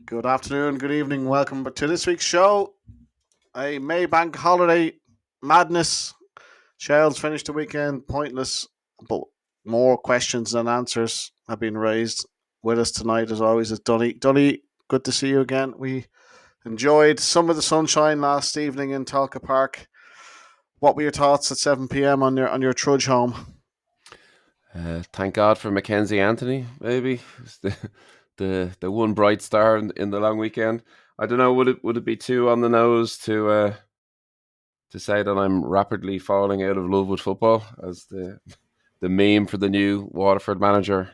Good afternoon, good evening. Welcome to this week's show. A May Bank holiday madness. Shell's finished the weekend pointless, but more questions than answers have been raised. With us tonight, as always, is Dunny. Dunny, good to see you again. We enjoyed some of the sunshine last evening in Talca Park. What were your thoughts at 7 p.m. on your trudge home? Thank God for Mackenzie Anthony, maybe. It's the one bright star in the long weekend. I don't know, would it be too on the nose to say that I'm rapidly falling out of love with football, as the meme for the new Waterford manager,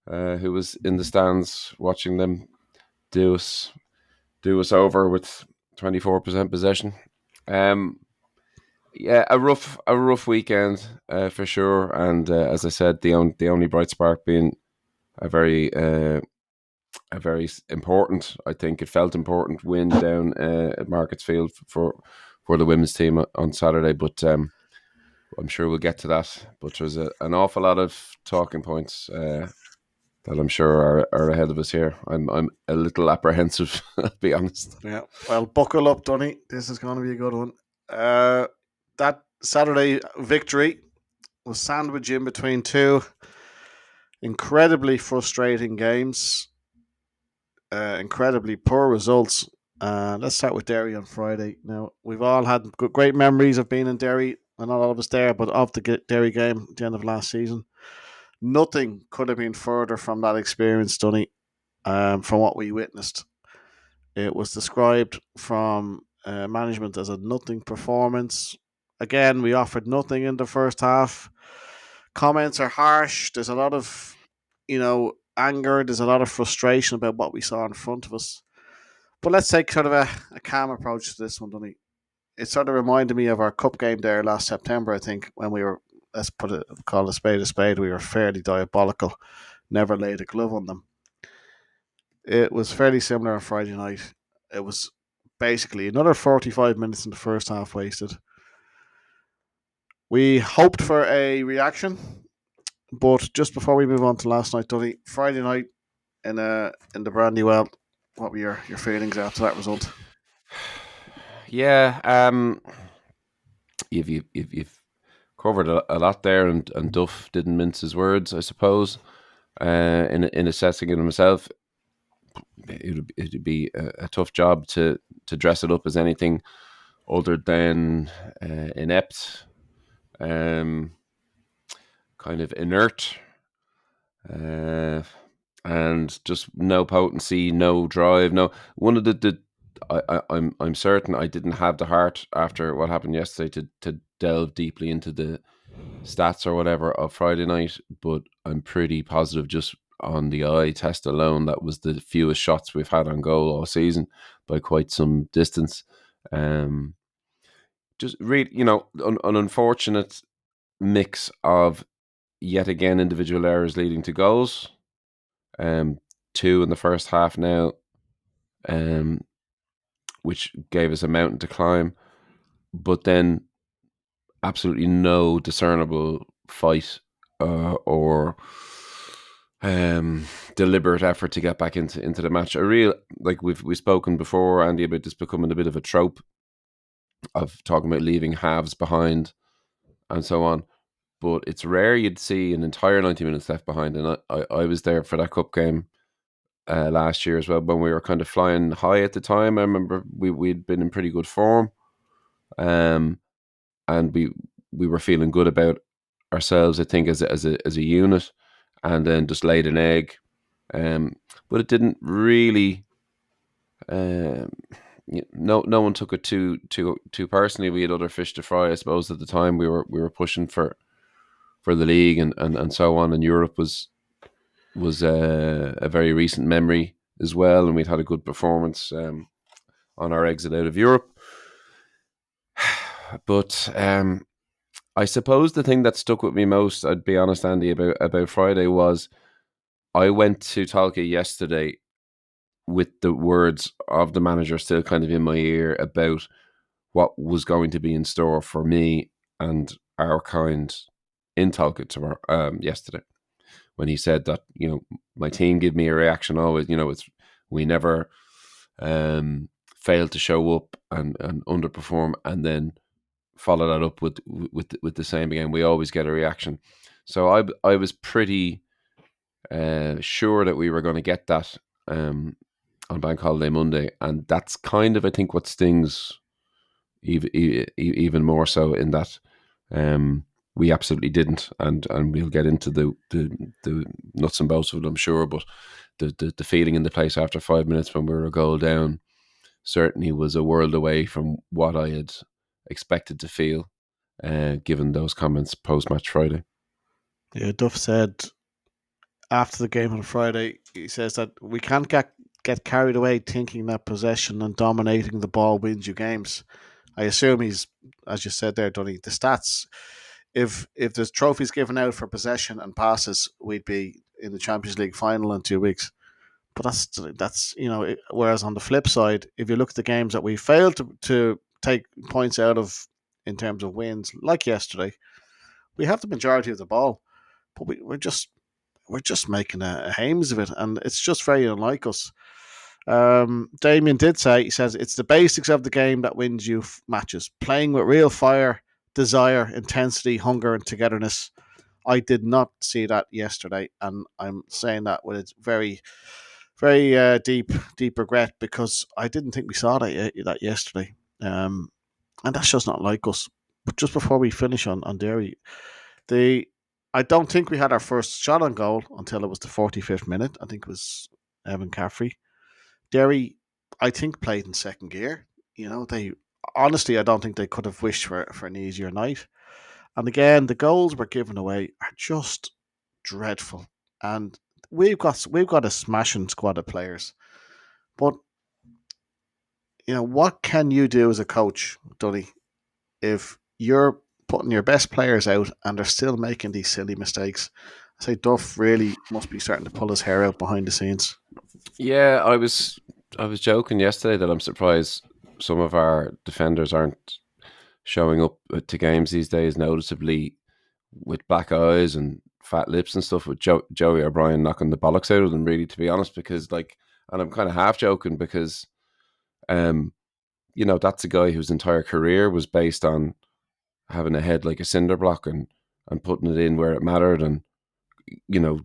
who was in the stands watching them do us over with 24% possession. Yeah, a rough weekend for sure, and as I said, the only bright spark being a very important. I think it felt important win down at Marketsfield for the women's team on Saturday, but I'm sure we'll get to that. But there's an awful lot of talking points that I'm sure are ahead of us here. I'm a little apprehensive, I'll be honest. Yeah, well, buckle up, Dunny. This is going to be a good one. That Saturday victory was sandwiched in between two incredibly frustrating games, incredibly poor results. Let's start with Derry on Friday. Now, we've all had great memories of being in Derry, and not all of us there, but of the Derry game at the end of last season. Nothing could have been further from that experience, Dunny, from what we witnessed. It was described from management as a nothing performance. Again, we offered nothing in the first half. Comments are harsh. There's a lot of, anger. There's a lot of frustration about what we saw in front of us. But let's take sort of a calm approach to this one, Dunny. It sort of reminded me of our cup game there last September, I think, when we were, call a spade a spade, we were fairly diabolical. Never laid a glove on them. It was fairly similar on Friday night. It was basically another 45 minutes in the first half wasted. We hoped for a reaction, but just before we move on to last night, Dunny, Friday night in the Brandywell, what were your feelings after that result? Yeah, you've covered a lot there, and Duff didn't mince his words, I suppose. In assessing it himself, it'd be a tough job to dress it up as anything other than inept, kind of inert, and just no potency, no drive, no. One of I'm certain I didn't have the heart after what happened yesterday to delve deeply into the stats or whatever of Friday night, but I'm pretty positive just on the eye test alone that was the fewest shots we've had on goal all season by quite some distance. Just really, an unfortunate mix of yet again individual errors leading to goals. Two in the first half now, which gave us a mountain to climb, but then absolutely no discernible fight or deliberate effort to get back into the match. A real, like we've spoken before, Andy, about this becoming a bit of a trope of talking about leaving halves behind and so on. But it's rare you'd see an entire 90 minutes left behind. And I was there for that cup game last year as well, when we were kind of flying high at the time. I remember we'd been in pretty good form, and we were feeling good about ourselves, I think, as a unit, and then just laid an egg. But it didn't really. No one took it too personally. We had other fish to fry, I suppose. At the time, we were pushing for the league and so on, and Europe was a very recent memory as well, and we'd had a good performance on our exit out of Europe. But I suppose the thing that stuck with me most, I'd be honest, Andy, about Friday was I went to Talca yesterday with the words of the manager still kind of in my ear about what was going to be in store for me and our kind in Talca yesterday, when he said that, my team give me a reaction always, We never failed to show up and underperform and then follow that up with the same again. We always get a reaction. So I was pretty sure that we were going to get that on Bank Holiday Monday, and that's kind of, I think, what stings even more so, in that we absolutely didn't, and we'll get into the nuts and bolts of it, I'm sure, but the feeling in the place after 5 minutes when we were a goal down certainly was a world away from what I had expected to feel, given those comments post-match Friday. Yeah, Duff said after the game on Friday, he says that we can't get carried away thinking that possession and dominating the ball wins you games. I assume he's, as you said there, Donny, the stats. If there's trophies given out for possession and passes, we'd be in the Champions League final in 2 weeks. But that's whereas on the flip side, if you look at the games that we failed to take points out of in terms of wins, like yesterday, we have the majority of the ball, but we're just making a hames of it, and it's just very unlike us. Damien did say, he says, it's the basics of the game that wins you matches. Playing with real fire, desire, intensity, hunger, and togetherness. I did not see that yesterday, and I'm saying that with a very, very deep regret, because I didn't think we saw that yesterday. And that's just not like us. But just before we finish on Derry, I don't think we had our first shot on goal until it was the 45th minute. I think it was Evan Caffrey. Derry, I think, played in second gear. They honestly, I don't think they could have wished for an easier night. And again, the goals we're giving away are just dreadful. And we've got a smashing squad of players. But what can you do as a coach, Duddy, if you're putting your best players out and they're still making these silly mistakes? I say Duff really must be starting to pull his hair out behind the scenes. Yeah, I was joking yesterday that I'm surprised some of our defenders aren't showing up to games these days noticeably with black eyes and fat lips and stuff, with Joey O'Brien knocking the bollocks out of them, really, to be honest, because and I'm kind of half joking because that's a guy whose entire career was based on having a head like a cinder block and putting it in where it mattered, and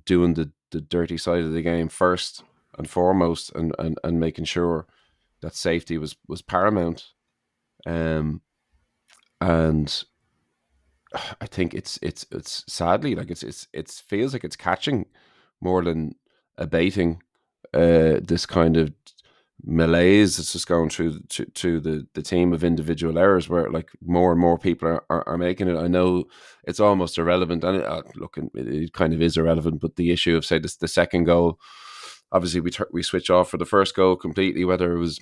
doing the dirty side of the game first and foremost, and making sure that safety was paramount. And I think it's sadly, like, it feels like it's catching more than abating, this kind of malaise that's just going through to the team of individual errors, where like more and more people are making it. I know it's almost irrelevant, and it kind of is irrelevant, but the issue of, say, the second goal, obviously we switch off for the first goal completely, whether it was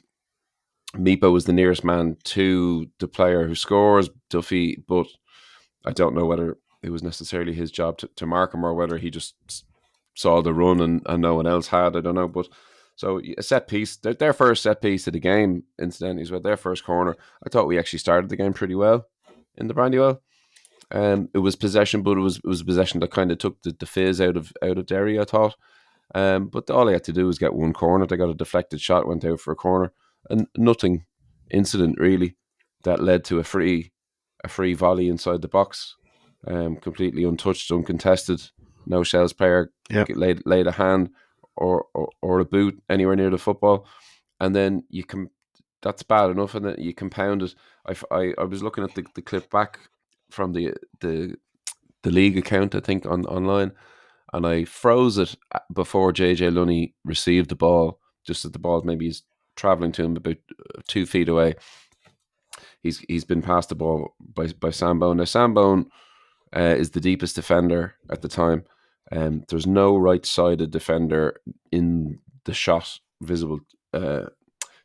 Meepo was the nearest man to the player who scores, Duffy, but I don't know whether it was necessarily his job to mark him, or whether he just saw the run and no one else had. I don't know. But so a set piece, their first set piece of the game, incidentally, is their first corner. I thought we actually started the game pretty well in the Brandywell. It was possession, but it was possession that kind of took the fizz out of Derry, I thought. But all they had to do was get one corner. They got a deflected shot, went out for a corner, and nothing incident really that led to a free volley inside the box, completely untouched, uncontested. No Shells player laid a hand or a boot anywhere near the football, and then that's bad enough, and then you compound it. I was looking at the clip back from the league account, I think, online, and I froze it before JJ Lunny received the ball, just as the ball maybe is travelling to him about 2 feet away. He's been passed the ball by Sambone. Now Sambone is the deepest defender at the time. There's no right-sided defender in the shot visible to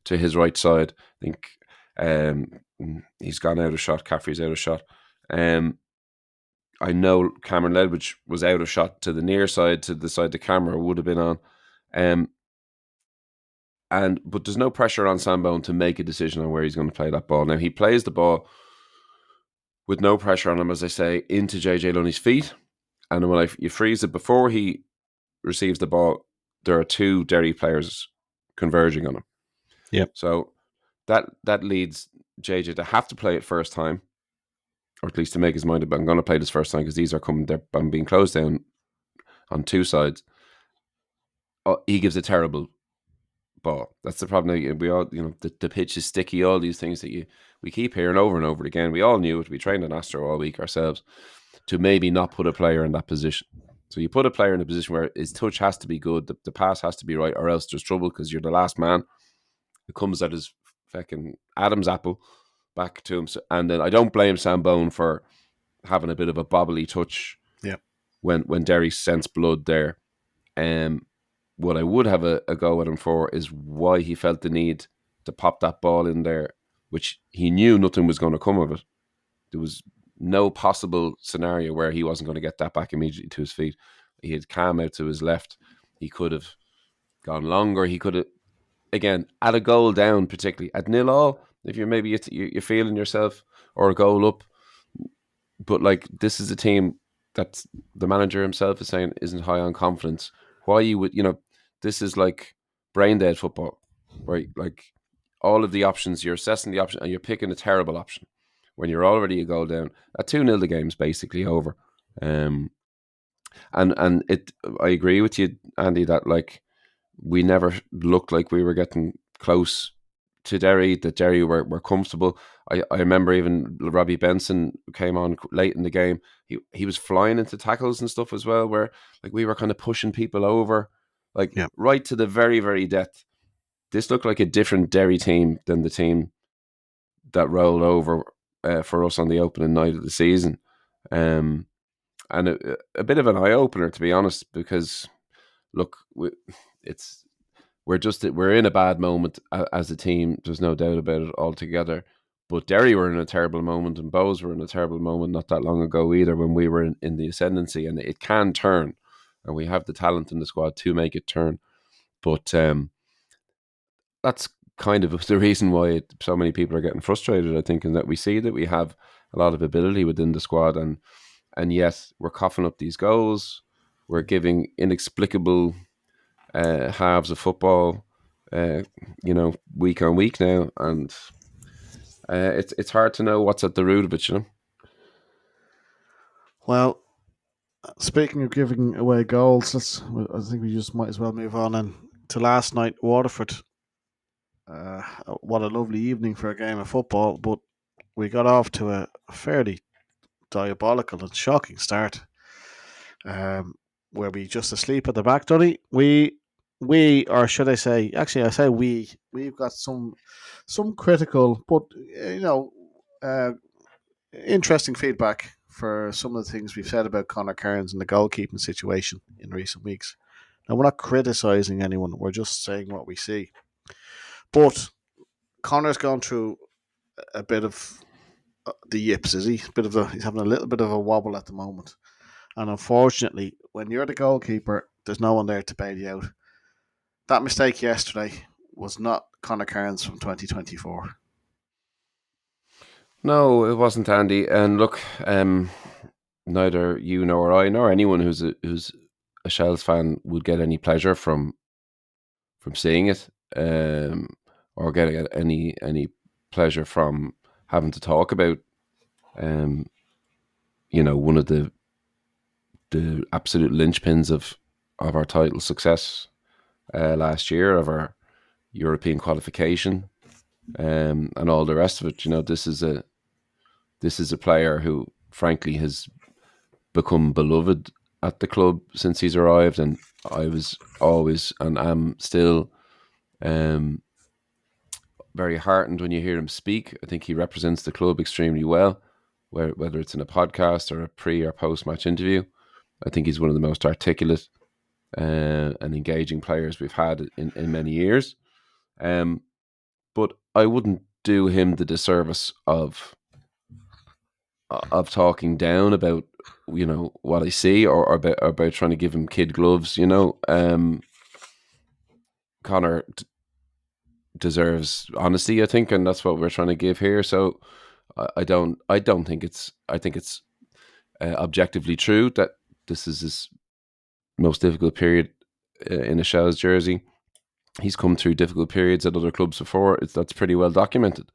his right side. I think he's gone out of shot. Caffrey's out of shot. I know Cameron Ledwidge was out of shot to the near side, to the side the camera would have been on. But there's no pressure on Sambone to make a decision on where he's going to play that ball. Now, he plays the ball with no pressure on him, as I say, into JJ Lunny's feet. And when you freeze it before he receives the ball, there are 2 Derry players converging on him. Yep. So that leads JJ to have to play it first time, or at least to make his mind up. I'm going to play this first time because these are coming. I'm being closed down on two sides. He gives a terrible ball. That's the problem. We all, the pitch is sticky. All these things that we keep hearing over and over again. We all knew it. We trained on Astro all week ourselves to maybe not put a player in that position. So you put a player in a position where his touch has to be good, the pass has to be right, or else there's trouble because you're the last man. It comes at his fucking Adam's apple back to him. And then I don't blame Sambone for having a bit of a bobbly touch. Yeah. When Derry sensed blood there. What I would have a go at him for is why he felt the need to pop that ball in there, which he knew nothing was going to come of it. There was no possible scenario where he wasn't going to get that back immediately to his feet. He had Cam out to his left. He could have gone longer. He could have, again, at a goal down, particularly at 0-0, if you're maybe you're feeling yourself, or a goal up. But like, this is a team that the manager himself is saying isn't high on confidence. Why you would, this is like brain dead football, right? Like, all of the options, you're assessing the option and you're picking a terrible option when you're already a goal down. At 2-0, the game's basically over. And I agree with you, Andy, that like, we never looked like we were getting close to Derry, that Derry were comfortable. I remember even Robbie Benson came on late in the game. He was flying into tackles and stuff as well, where like we were kind of pushing people over, like right to the very, very depth. This looked like a different Derry team than the team that rolled over for us on the opening night of the season. And a bit of an eye-opener, to be honest, because look, we're in a bad moment as a team. There's no doubt about it altogether. But Derry were in a terrible moment, and Bows were in a terrible moment not that long ago either, when we were in the ascendancy, and it can turn, and we have the talent in the squad to make it turn. But that's kind of the reason why so many people are getting frustrated, I think, in that we see that we have a lot of ability within the squad, and yet we're coughing up these goals. We're giving inexplicable halves of football, week on week now, and it's hard to know what's at the root of it, Well, speaking of giving away goals, I think we just might as well move on and to last night, Waterford. What a lovely evening for a game of football, but we got off to a fairly diabolical and shocking start, where we just asleep at the back, Donny. We, or should I say, actually, I say we've got some critical, but interesting feedback for some of the things we've said about Conor Kearns and the goalkeeping situation in recent weeks. Now, we're not criticising anyone; we're just saying what we see. But Conor's gone through a bit of the yips, is he? He's having a little bit of a wobble at the moment, and unfortunately, when you're the goalkeeper, there's no one there to bail you out. That mistake yesterday was not Conor Kearns from 2024. No, it wasn't, Andy. And look, neither you nor I nor anyone who's a Shells fan would get any pleasure from seeing it, or getting any pleasure from having to talk about, one of the absolute linchpins of our title success last year, of our European qualification, and all the rest of it. This is a player who, frankly, has become beloved at the club since he's arrived, and I was always and am still very heartened when you hear him speak. I think he represents the club extremely well, whether it's in a podcast or a pre or post match interview. I think he's one of the most articulate and engaging players we've had in many years. But I wouldn't do him the disservice of talking down about what I see, or about trying to give him kid gloves. Connor deserves honesty, I think, and that's what we're trying to give here. So I don't think I think it's objectively true that this is his most difficult period in a Shells jersey. he's come through difficult periods at other clubs before. That's pretty well documented.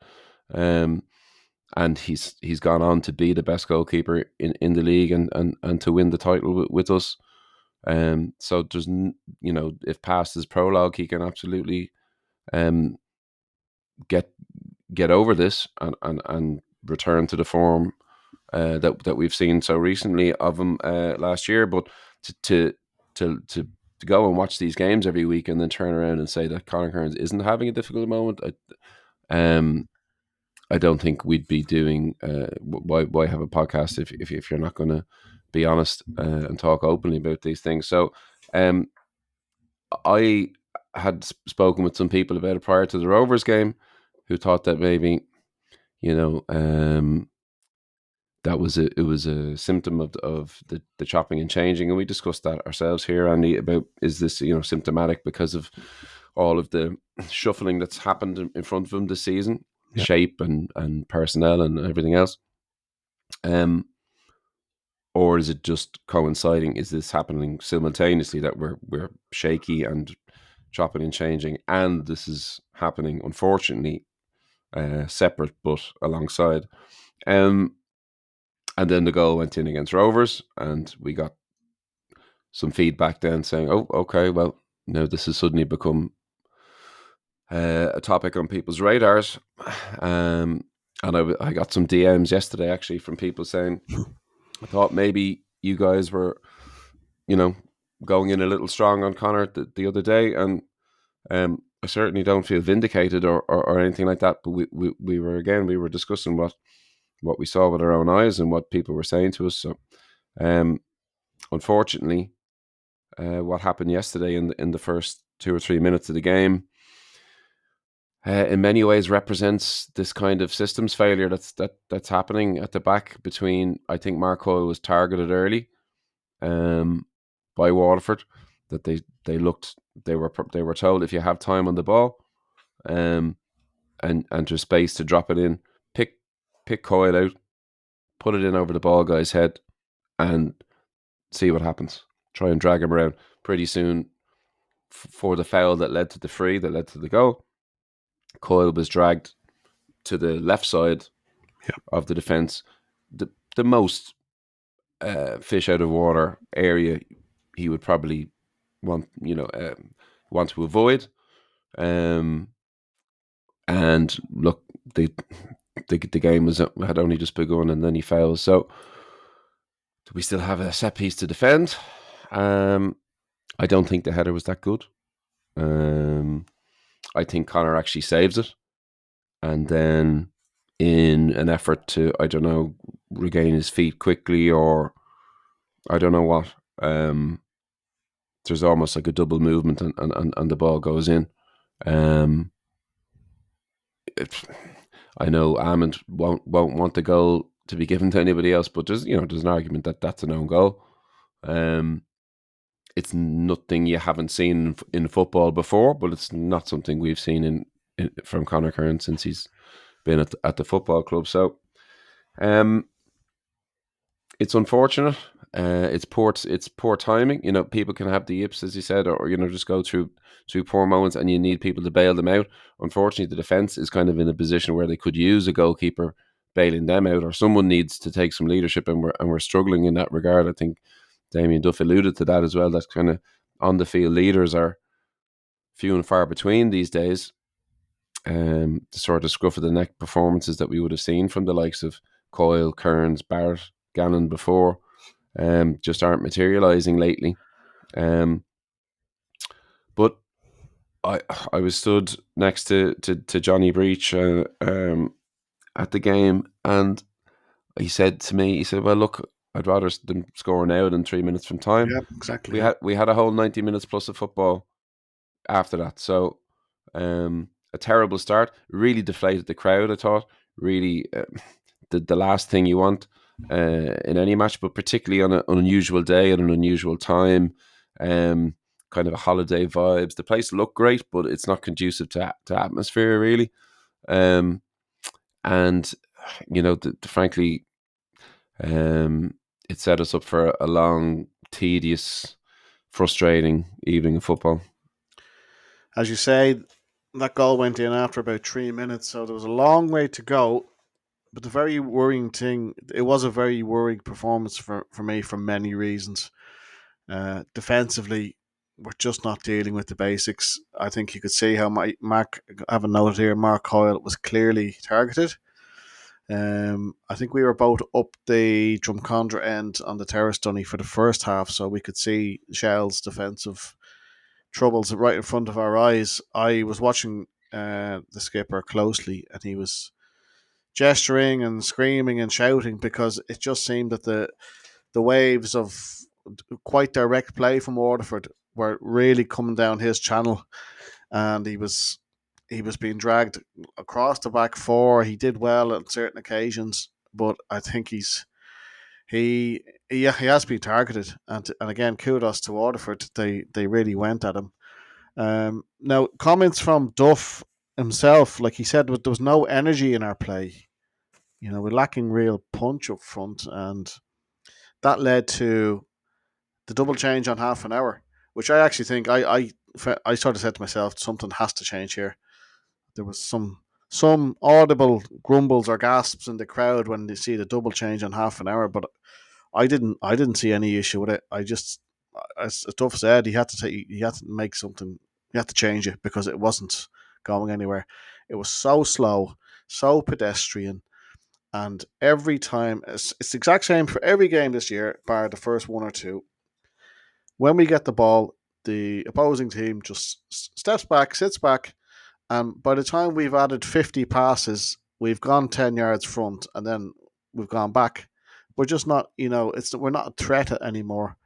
And he's gone on to be the best goalkeeper in the league and to win the title with us. So there's, if past his prologue, he can absolutely get over this and return to the form that we've seen so recently of him last year. But to go and watch these games every week and then turn around and say that Conor Kearns isn't having a difficult moment, I don't think we'd be doing. Why have a podcast if you're not going to be honest and talk openly about these things? So, I had spoken with some people about it prior to the Rovers game, who thought that maybe, that was a symptom of the chopping and changing, and we discussed that ourselves here, Andy, about is this symptomatic because of all of the shuffling that's happened in front of him this season, shape and personnel and everything else, or is it just coinciding? Is this happening simultaneously, that we're shaky and chopping and changing, and this is happening, unfortunately, separate but alongside? And then the goal went in against Rovers, and we got some feedback then saying, "Oh, okay, well, now this has suddenly become a topic on people's radars." And I got some DMs yesterday, actually, from people saying, "I thought maybe you guys were, going in a little strong on Conor the other day," and I certainly don't feel vindicated or anything like that. But we were discussing what we saw with our own eyes and what people were saying to us. So, unfortunately, what happened yesterday in the first 2 or 3 minutes of the game, in many ways represents this kind of systems failure that's happening at the back. Between, I think Mark Hoyle was targeted early by Waterford, that they were told, if you have time on the ball, and there's space to drop it in, pick Coyle out, put it in over the ball guy's head, and see what happens. Try and drag him around. Pretty soon, for the foul that led to the free, that led to the goal, Coyle was dragged to the left side of the defence, the most fish out of water area he would probably want to avoid. And look, the game had only just begun, and then he fouls. So, do we still have a set piece to defend? I don't think the header was that good. I think Conor actually saves it, and then, in an effort to, I don't know, regain his feet quickly, or I don't know what, there's almost like a double movement, and the ball goes in. I know Amond won't want the goal to be given to anybody else, but there's an argument that that's an own goal. It's nothing you haven't seen in football before, but it's not something we've seen from Conor Kearns since he's been at the football club. So, it's unfortunate. It's poor timing. People can have the yips, as you said, or just go through poor moments, and you need people to bail them out. Unfortunately, the defence is kind of in a position where they could use a goalkeeper bailing them out, or someone needs to take some leadership, and we're struggling in that regard. I think Damien Duff alluded to that as well. That kind of on the field leaders are few and far between these days. The sort of scruff of the neck performances that we would have seen from the likes of Coyle, Kearns, Barrett, Gannon before, just aren't materialising lately. But I was stood next to Johnny Breach at the game, and he said to me, "Well, look, I'd rather them score now than 3 minutes from time." Yeah, exactly. We had a whole 90 minutes plus of football after that. So, a terrible start. Really deflated the crowd, I thought. Really, the last thing you want in any match, but particularly on an unusual day at an unusual time. Kind of a holiday vibes. The place looked great, but it's not conducive to atmosphere, really. And frankly, it set us up for a long, tedious, frustrating evening of football. As you say, that goal went in after about 3 minutes, so there was a long way to go. But the very worrying thing, it was a very worrying performance for me for many reasons. Defensively, we're just not dealing with the basics. I think you could see how Mark, I have a note here, Mark Hoyle was clearly targeted. I think we were both up the Drumcondra end on the terrace dunny for the first half, so we could see Shell's defensive troubles right in front of our eyes. I was watching the skipper closely, and he was gesturing and screaming and shouting because it just seemed that the waves of quite direct play from Waterford were really coming down his channel, and he was being dragged across the back four. He did well on certain occasions, but I think he has been targeted, and again, kudos to Waterford. They really went at him. Now, comments from Duff himself, like he said, there was no energy in our play. We're lacking real punch up front, and that led to the double change on half an hour, which I actually think I sort of said to myself, something has to change here. There was some audible grumbles or gasps in the crowd when they see the double change on half an hour, but I didn't see any issue with it. I just, as Duff said, he had to make something, he had to change it because it wasn't going anywhere. It was so slow, so pedestrian, and every time it's the exact same for every game this year, bar the first one or two. When we get the ball, the opposing team just steps back, sits back, and by the time we've added 50 passes, we've gone 10 yards front, and then we've gone back. We're just not, we're not a threat anymore.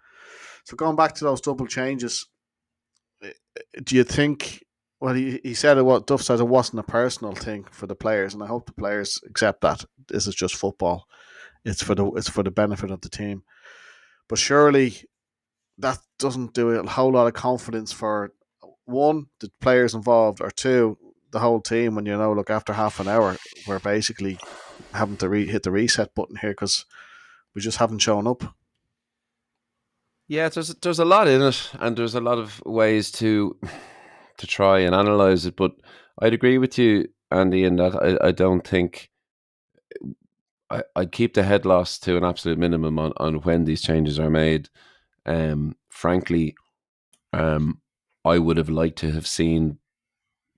So going back to those double changes, do you think? Well, he said it. What Duff said, it wasn't a personal thing for the players, and I hope the players accept that this is just football. It's for the benefit of the team. But surely that doesn't do a whole lot of confidence for one, the players involved, or two, the whole team. When look, after half an hour, we're basically having to hit the reset button here because we just haven't shown up. Yeah, there's a lot in it, and there's a lot of ways to try and analyze it. But I'd agree with you, Andy, in that I don't think I'd keep the head loss to an absolute minimum on when these changes are made. Frankly, I would have liked to have seen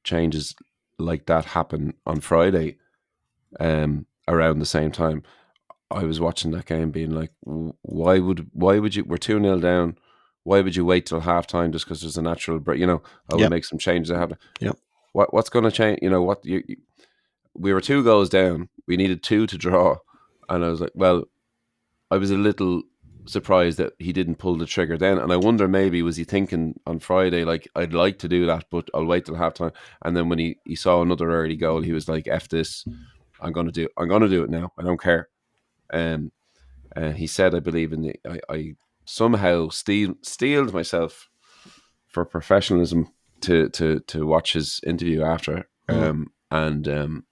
changes like that happen on Friday, around the same time. I was watching that game, being like, why would you? We're 2-0 down. Why would you wait till halftime just because there's a natural break? I will Yep. make some changes that happen. Yep. What's going to change? We were 2 goals down. We needed two to draw, and I was like, well, I was a little surprised that he didn't pull the trigger then, and I wonder, maybe was he thinking on Friday, like, I'd like to do that, but I'll wait till halftime. And then when he saw another early goal, he was like, "F this, I'm gonna do it now. I don't care." Um, he said, I believe in the I somehow steeled myself for professionalism to watch his interview after, and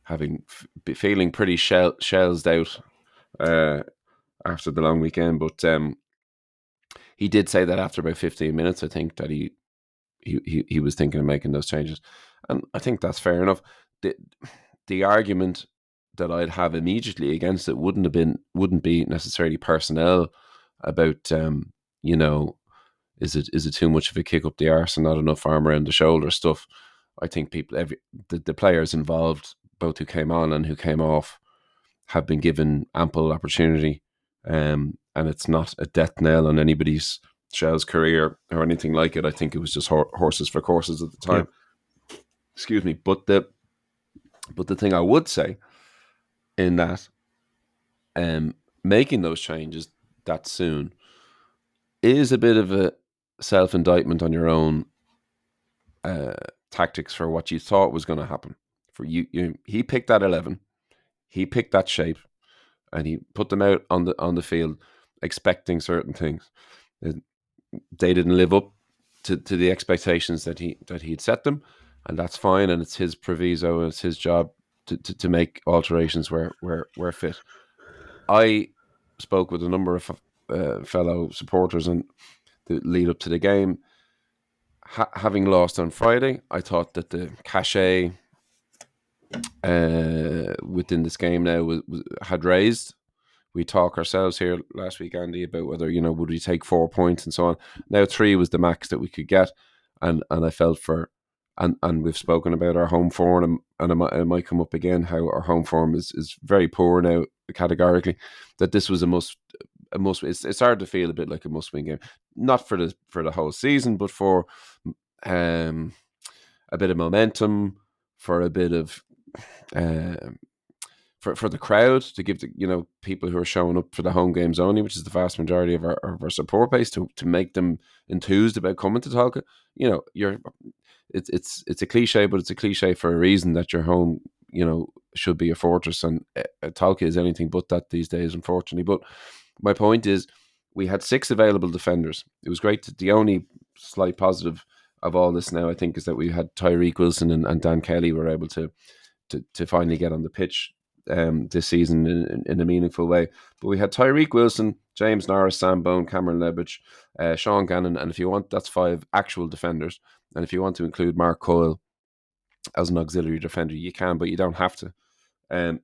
having feeling pretty shells out after the long weekend. But he did say that after about 15 minutes, I think, that he was thinking of making those changes, and I think that's fair enough. The argument that I'd have immediately against it wouldn't be necessarily personnel about, is it too much of a kick up the arse and not enough arm around the shoulder stuff. I think the players involved, both who came on and who came off, have been given ample opportunity, and it's not a death knell on anybody's Shell's career or anything like it. I think it was just horses for courses at the time. Yeah. Excuse me, but the thing I would say in that, making those changes that soon is a bit of a self-indictment on your own tactics for what you thought was going to happen. For he picked that 11, he picked that shape, and he put them out on the field expecting certain things. They didn't live up to the expectations that he'd set them, and that's fine. And it's his proviso, and it's his job to make alterations where fit. I spoke with a number of fellow supporters and the lead up to the game. having lost on Friday, I thought that the cachet within this game now had raised. We talk ourselves here last week, Andy, about whether, would we take 4 points and so on. Now 3 was the max that we could get, and I felt and we've spoken about our home form, and it might come up again how our home form is very poor now categorically. That this was a must. It's hard to feel a bit like a must-win game, not for the whole season, but for a bit of momentum, for a bit of for the crowd, to give the people who are showing up for the home games only, which is the vast majority of our support base, to make them enthused about coming to Talca. It's a cliche, but it's a cliche for a reason, that your home should be a fortress, and Talca is anything but that these days, unfortunately. But my point is, we had 6 available defenders. It was great. The only slight positive of all this now, I think, is that we had Tyreek Wilson and Dan Kelly were able to finally get on the pitch this season in a meaningful way. But we had Tyreek Wilson, James Norris, Sam Bone, Cameron Lebridge, Sean Gannon, and if you want, that's 5 actual defenders. And if you want to include Mark Coyle as an auxiliary defender, you can, but you don't have to.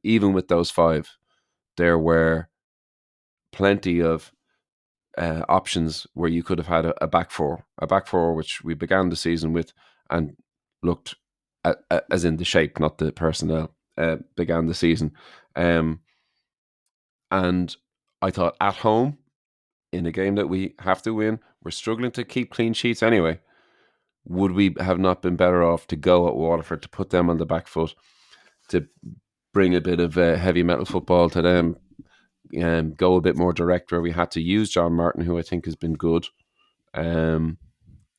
Even with those 5, there were plenty of options where you could have had a back four, which we began the season with and looked at, as in the shape, not the personnel, began the season. And I thought, at home, in a game that we have to win, we're struggling to keep clean sheets anyway. Would we have not been better off to go at Waterford, to put them on the back foot, to bring a bit of heavy metal football to them, go a bit more direct where we had to use John Martin, who I think has been good, and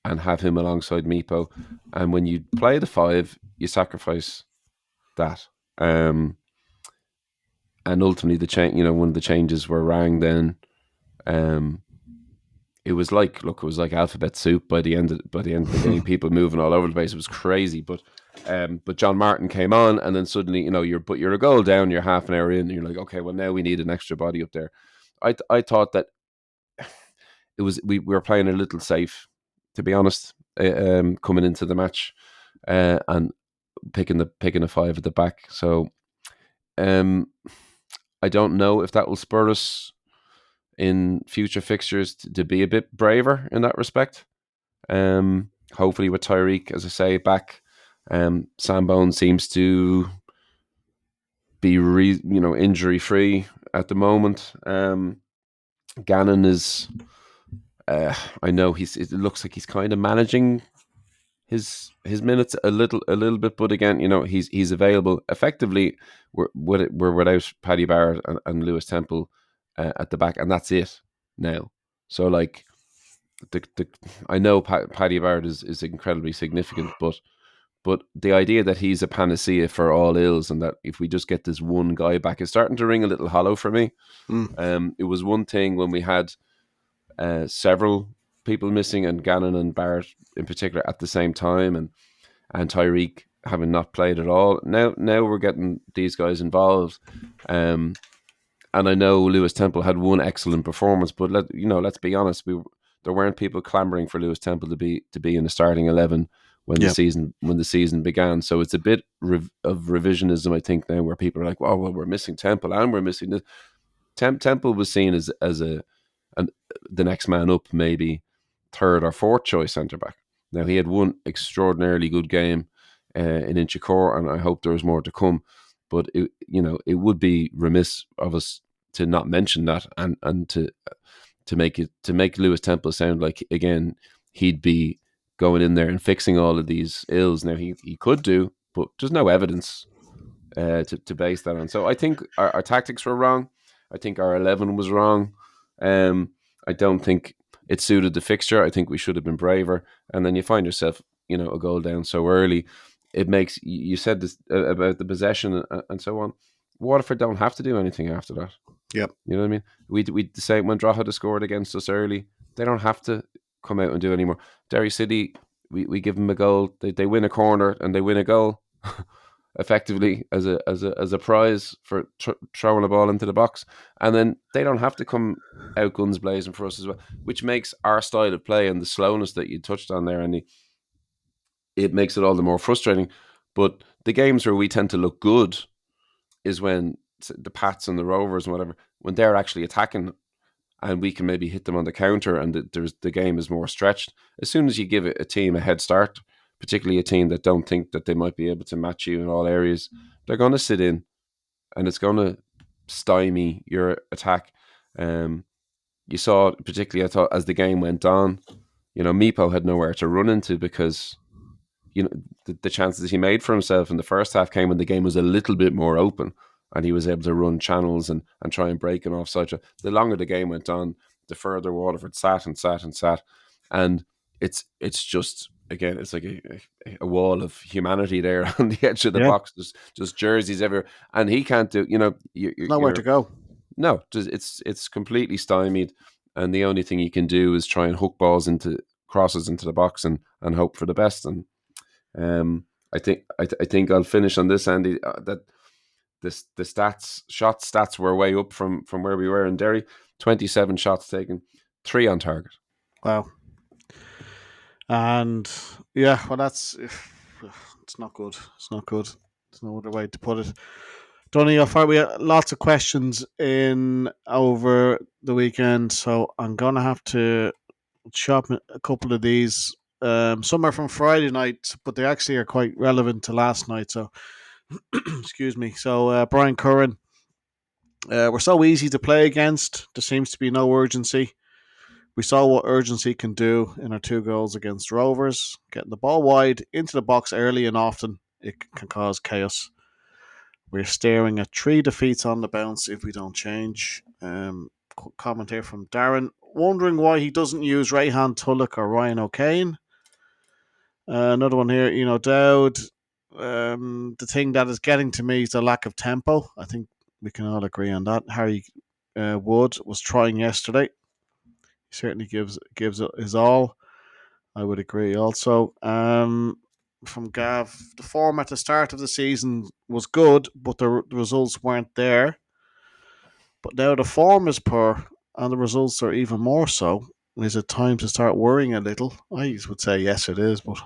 have him alongside Meepo. And when you play the 5, you sacrifice that. And ultimately, one of the changes were Rang then. It was like alphabet soup by the end of the game. People moving all over the place. It was crazy. But John Martin came on, and then suddenly, you're a goal down. You're half an hour in, and you're like, okay, well, now we need an extra body up there. I thought that we were playing a little safe, to be honest, coming into the match, and picking a 5 at the back. So, I don't know if that will spur us in future fixtures to be a bit braver in that respect. Hopefully with Tyreek, as I say, back, Sam Bone seems to be injury free at the moment. Gannon is, I know it looks like he's kind of managing his minutes a little bit, but again, he's available. Effectively, we're without Paddy Barrett and Lewis Temple at the back, and that's it now. So, like, I know Paddy Barrett is incredibly significant, but the idea that he's a panacea for all ills, and that if we just get this one guy back, is starting to ring a little hollow for me. It was one thing when we had several people missing, and Gannon and Barrett in particular at the same time, and Tyreek having not played at all. Now we're getting these guys involved. And I know Lewis Temple had one excellent performance, but let's be honest, there weren't people clamoring for Lewis Temple to be in the starting 11 when the season began. So it's a bit of revisionism, I think, now, where people are like, well, we're missing Temple and we're missing this. Temple was seen as the next man up, maybe 3rd or 4th choice centre back. Now, he had one extraordinarily good game in Inchicore, and I hope there was more to come. But it would be remiss of us to not mention that, and to make Lewis Temple sound like, again, he'd be going in there and fixing all of these ills. Now, he could do, but there's no evidence to base that on. So I think our tactics were wrong. I think our 11 was wrong. I don't think it suited the fixture. I think we should have been braver. And then you find yourself, a goal down so early. It makes, you said this about the possession and so on. Waterford don't have to do anything after that. Yep. You know what I mean? We the same when Drogheda scored against us early. They don't have to come out and do anymore. Derry City, we give them a goal. They win a corner and they win a goal, effectively as a prize for throwing a ball into the box. And then they don't have to come out guns blazing for us as well, which makes our style of play and the slowness that you touched on there, Andy, it makes it all the more frustrating. But the games where we tend to look good is when the Pats and the Rovers and whatever, when they're actually attacking and we can maybe hit them on the counter and the game is more stretched. As soon as you give a team a head start, particularly a team that don't think that they might be able to match you in all areas, they're going to sit in and it's going to stymie your attack. You saw, particularly, I thought, as the game went on, Meepo had nowhere to run into because the chances he made for himself in the first half came when the game was a little bit more open and he was able to run channels and try and break an offside. The longer the game went on, the further Waterford sat and sat and sat. And it's just, again, it's like a wall of humanity there on the edge of the Yeah, box. There's just jerseys everywhere. And he can't do, nowhere to go. no, it's completely stymied. And the only thing you can do is try and hook balls into crosses into the box and hope for the best. And I think I'll finish on this, Andy. That the shot stats were way up from where we were in Derry. 27 shots taken, 3 on target. Wow. And yeah, well, it's not good. It's not good. There's no other way to put it. Donny, we had lots of questions in over the weekend, so I'm gonna have to chop a couple of these. Some are from Friday night, but they actually are quite relevant to last night. So, excuse me. So, Brian Curran, we're so easy to play against. There seems to be no urgency. We saw what urgency can do in our 2 goals against Rovers. Getting the ball wide into the box early and often, it can cause chaos. We're staring at 3 defeats on the bounce if we don't change. Comment here from Darren, wondering why he doesn't use Rayhan Tulloch or Ryan O'Kane. Another one here, Dowd. The thing that is getting to me is the lack of tempo. I think we can all agree on that. Harry Wood was trying yesterday. He certainly gives it his all. I would agree also. From Gav, the form at the start of the season was good, but the results weren't there. But now the form is poor and the results are even more so. Is it time to start worrying a little? I would say yes, it is. But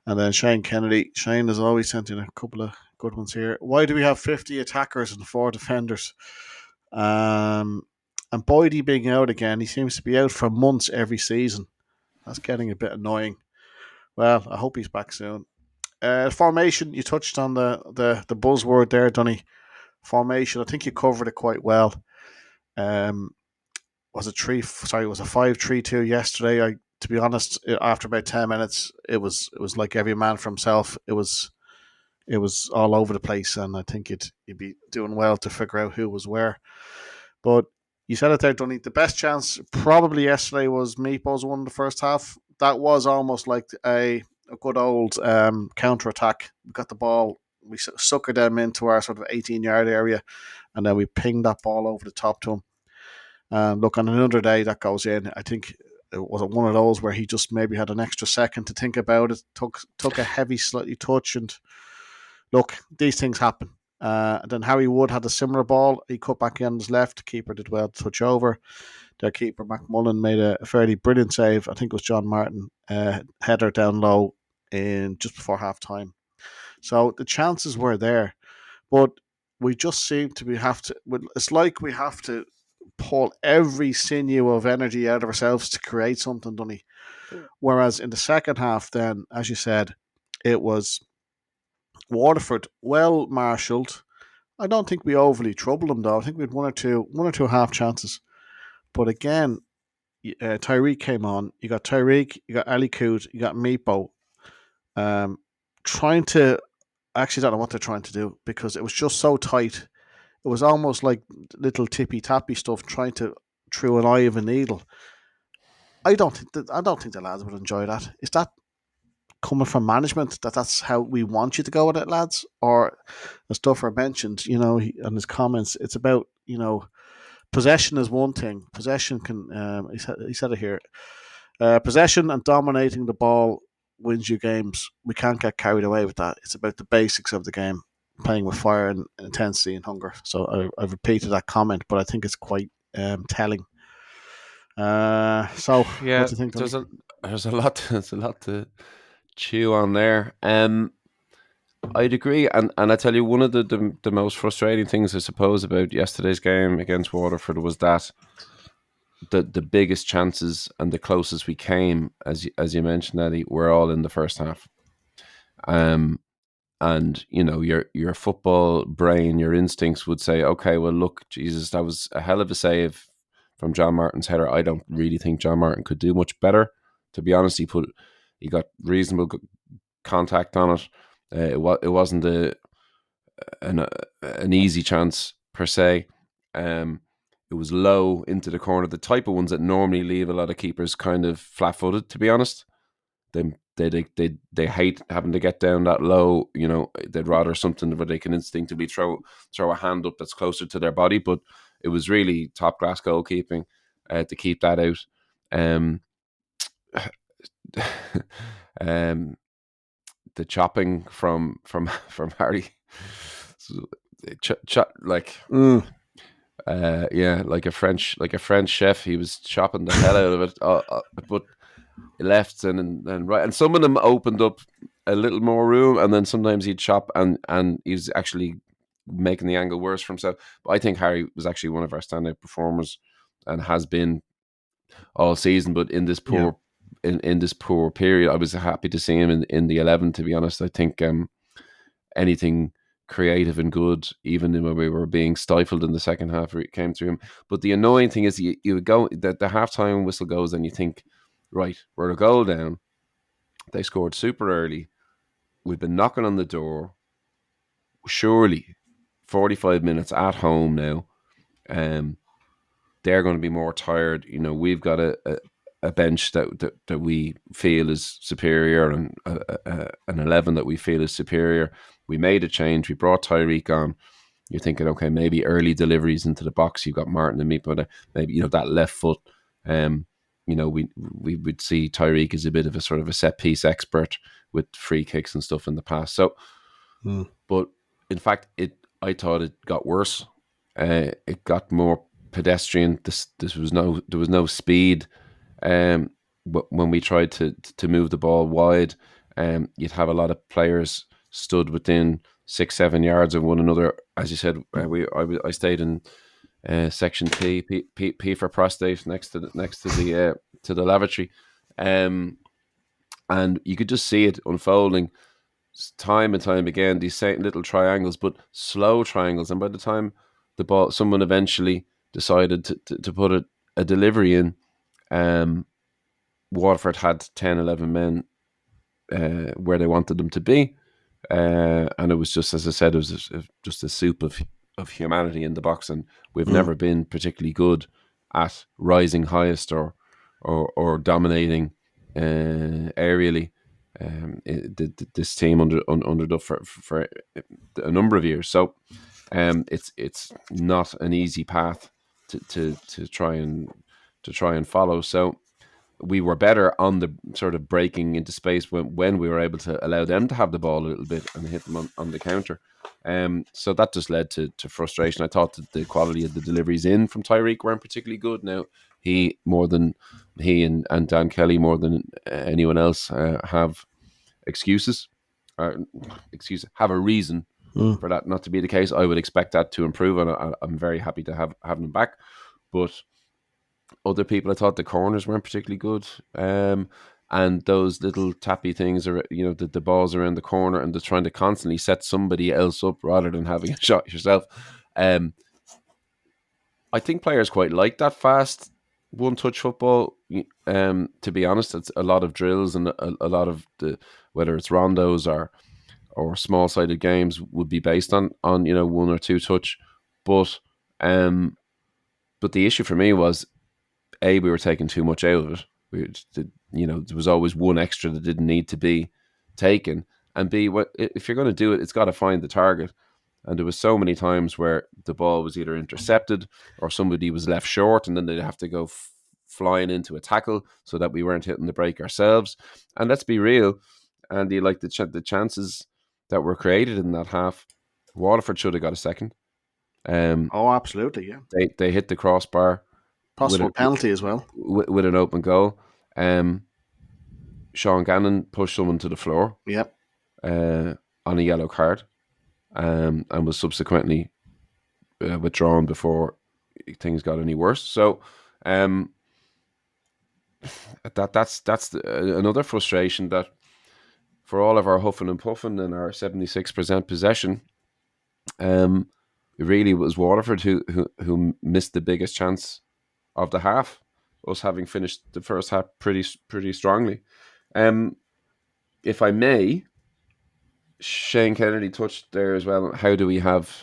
and then Shane Kennedy. Shane has always sent in a couple of good ones here. Why do we have 50 attackers and 4 defenders? And Boydie being out again, he seems to be out for months every season. That's getting a bit annoying. Well, I hope he's back soon. Formation, you touched on the buzzword there, Dunny. Formation, I think you covered it quite well. Was it 5-3-2 yesterday? To be honest, after about 10 minutes, it was like every man for himself. It was all over the place, and I think you'd be doing well to figure out who was where. But you said it there, Dunny. The best chance probably yesterday was Meatballs won the first half. That was almost like a good old counter attack. We got the ball, we suckered them into our sort of 18-yard area, and then we pinged that ball over the top to him. And look, on another day that goes in, I think it was one of those where he just maybe had an extra second to think about it, took a heavy, slightly touch, and look, these things happen. And then Harry Wood had a similar ball. He cut back in on his left. Keeper did well to touch over. Their keeper, McMullen, made a fairly brilliant save. I think it was John Martin, header down low in just before half time. So the chances were there. But we just seem to it's like we have to pull every sinew of energy out of ourselves to create something, Dunny. Whereas in the second half, then, as you said, it was Waterford well marshalled. I don't think we overly troubled them though. I think we had one or two half chances. But again, Tyreek came on. You got Tyreek, you got Ali Coot, you got Meepo. Trying to actually don't know what they're trying to do because it was just so tight. It was almost like little tippy tappy stuff trying to through an eye of a needle. I don't think the lads would enjoy that. Is that coming from management that's how we want you to go with it, lads? Or as Duffer mentioned, in his comments, it's about possession is one thing. Possession can he said it here. Possession and dominating the ball wins you games. We can't get carried away with that. It's about the basics of the game, playing with fire and intensity and hunger. So I've repeated that comment, but I think it's quite telling. So Yeah, what do you think? there's a lot to chew on there. I'd agree, and I tell you, one of the most frustrating things, I suppose, about yesterday's game against Waterford was that the biggest chances and the closest we came, as you mentioned, Eddie, were all in the first half. And your football brain, your instincts would say, okay, well, look, Jesus, that was a hell of a save from John Martin's header. I don't really think John Martin could do much better, to be honest. He got reasonable contact on it. It wasn't an easy chance per se. It was low into the corner, the type of ones that normally leave a lot of keepers kind of flat-footed, to be honest. They hate having to get down that low. They'd rather something where they can instinctively throw a hand up that's closer to their body. But it was really top class goalkeeping to keep that out. The chopping from Harry, like like a French chef. He was chopping the hell out of it, but left and right, and some of them opened up a little more room, and then sometimes he'd chop and he was actually making the angle worse for himself. But I think Harry was actually one of our standout performers and has been all season. But in this poor in this poor period, I was happy to see him in the 11. To be honest, I think anything creative and good, even when we were being stifled in the second half, it came through him. But the annoying thing is, you would go that the halftime whistle goes, and you think, right, we're a goal down. They scored super early. We've been knocking on the door. Surely, 45 minutes at home now. They're going to be more tired. We've got a bench that we feel is superior, and an 11 that we feel is superior. We made a change. We brought Tyreek on. You're thinking, okay, maybe early deliveries into the box. You've got Martin and me, but maybe that left foot. We would see Tyreek as a bit of a sort of a set piece expert with free kicks and stuff in the past. So, but in fact, I thought it got worse. It got more pedestrian. There was no speed. When we tried to move the ball wide, you'd have a lot of players stood within 6-7 yards of one another. As you said, I stayed in section P for prostate, next to the lavatory, and you could just see it unfolding time and time again. These same little triangles, but slow triangles, and by the time the ball, someone eventually decided to put a delivery in. Waterford had 10, 11 men where they wanted them to be, and it was just, as I said, it was just a soup of humanity in the box, and we've never been particularly good at rising highest or dominating aerially. This team under Duff for a number of years, so it's not an easy path to try and follow. So we were better on the sort of breaking into space when we were able to allow them to have the ball a little bit and hit them on the counter. So that just led to frustration. I thought that the quality of the deliveries in from Tyreek weren't particularly good. Now, he and Dan Kelly more than anyone else have excuses. Have a reason for that not to be the case. I would expect that to improve, and I'm very happy to have them back. But other people, I thought the corners weren't particularly good. And those little tappy things are, the balls around the corner, and they're trying to constantly set somebody else up rather than having a shot yourself. I think players quite like that fast one-touch football. To be honest, it's a lot of drills, and a lot of whether it's rondos or small-sided games would be based on one or two touch. But the issue for me was, A, we were taking too much out of it. There was always one extra that didn't need to be taken. And B, if you're going to do it, it's got to find the target. And there was so many times where the ball was either intercepted or somebody was left short, and then they'd have to go flying into a tackle so that we weren't hitting the break ourselves. And let's be real, Andy, like the chances that were created in that half, Waterford should have got a second. Oh, absolutely, yeah. They hit the crossbar. Possible penalty as well. With an open goal. Sean Gannon pushed someone to the floor Yep. on a yellow card, and was subsequently withdrawn before things got any worse. So that's another frustration, that for all of our huffing and puffing and our 76% possession, it really was Waterford who missed the biggest chance of the half. Us having finished the first half pretty strongly. If I may, Shane Kennedy touched there as well. How do we have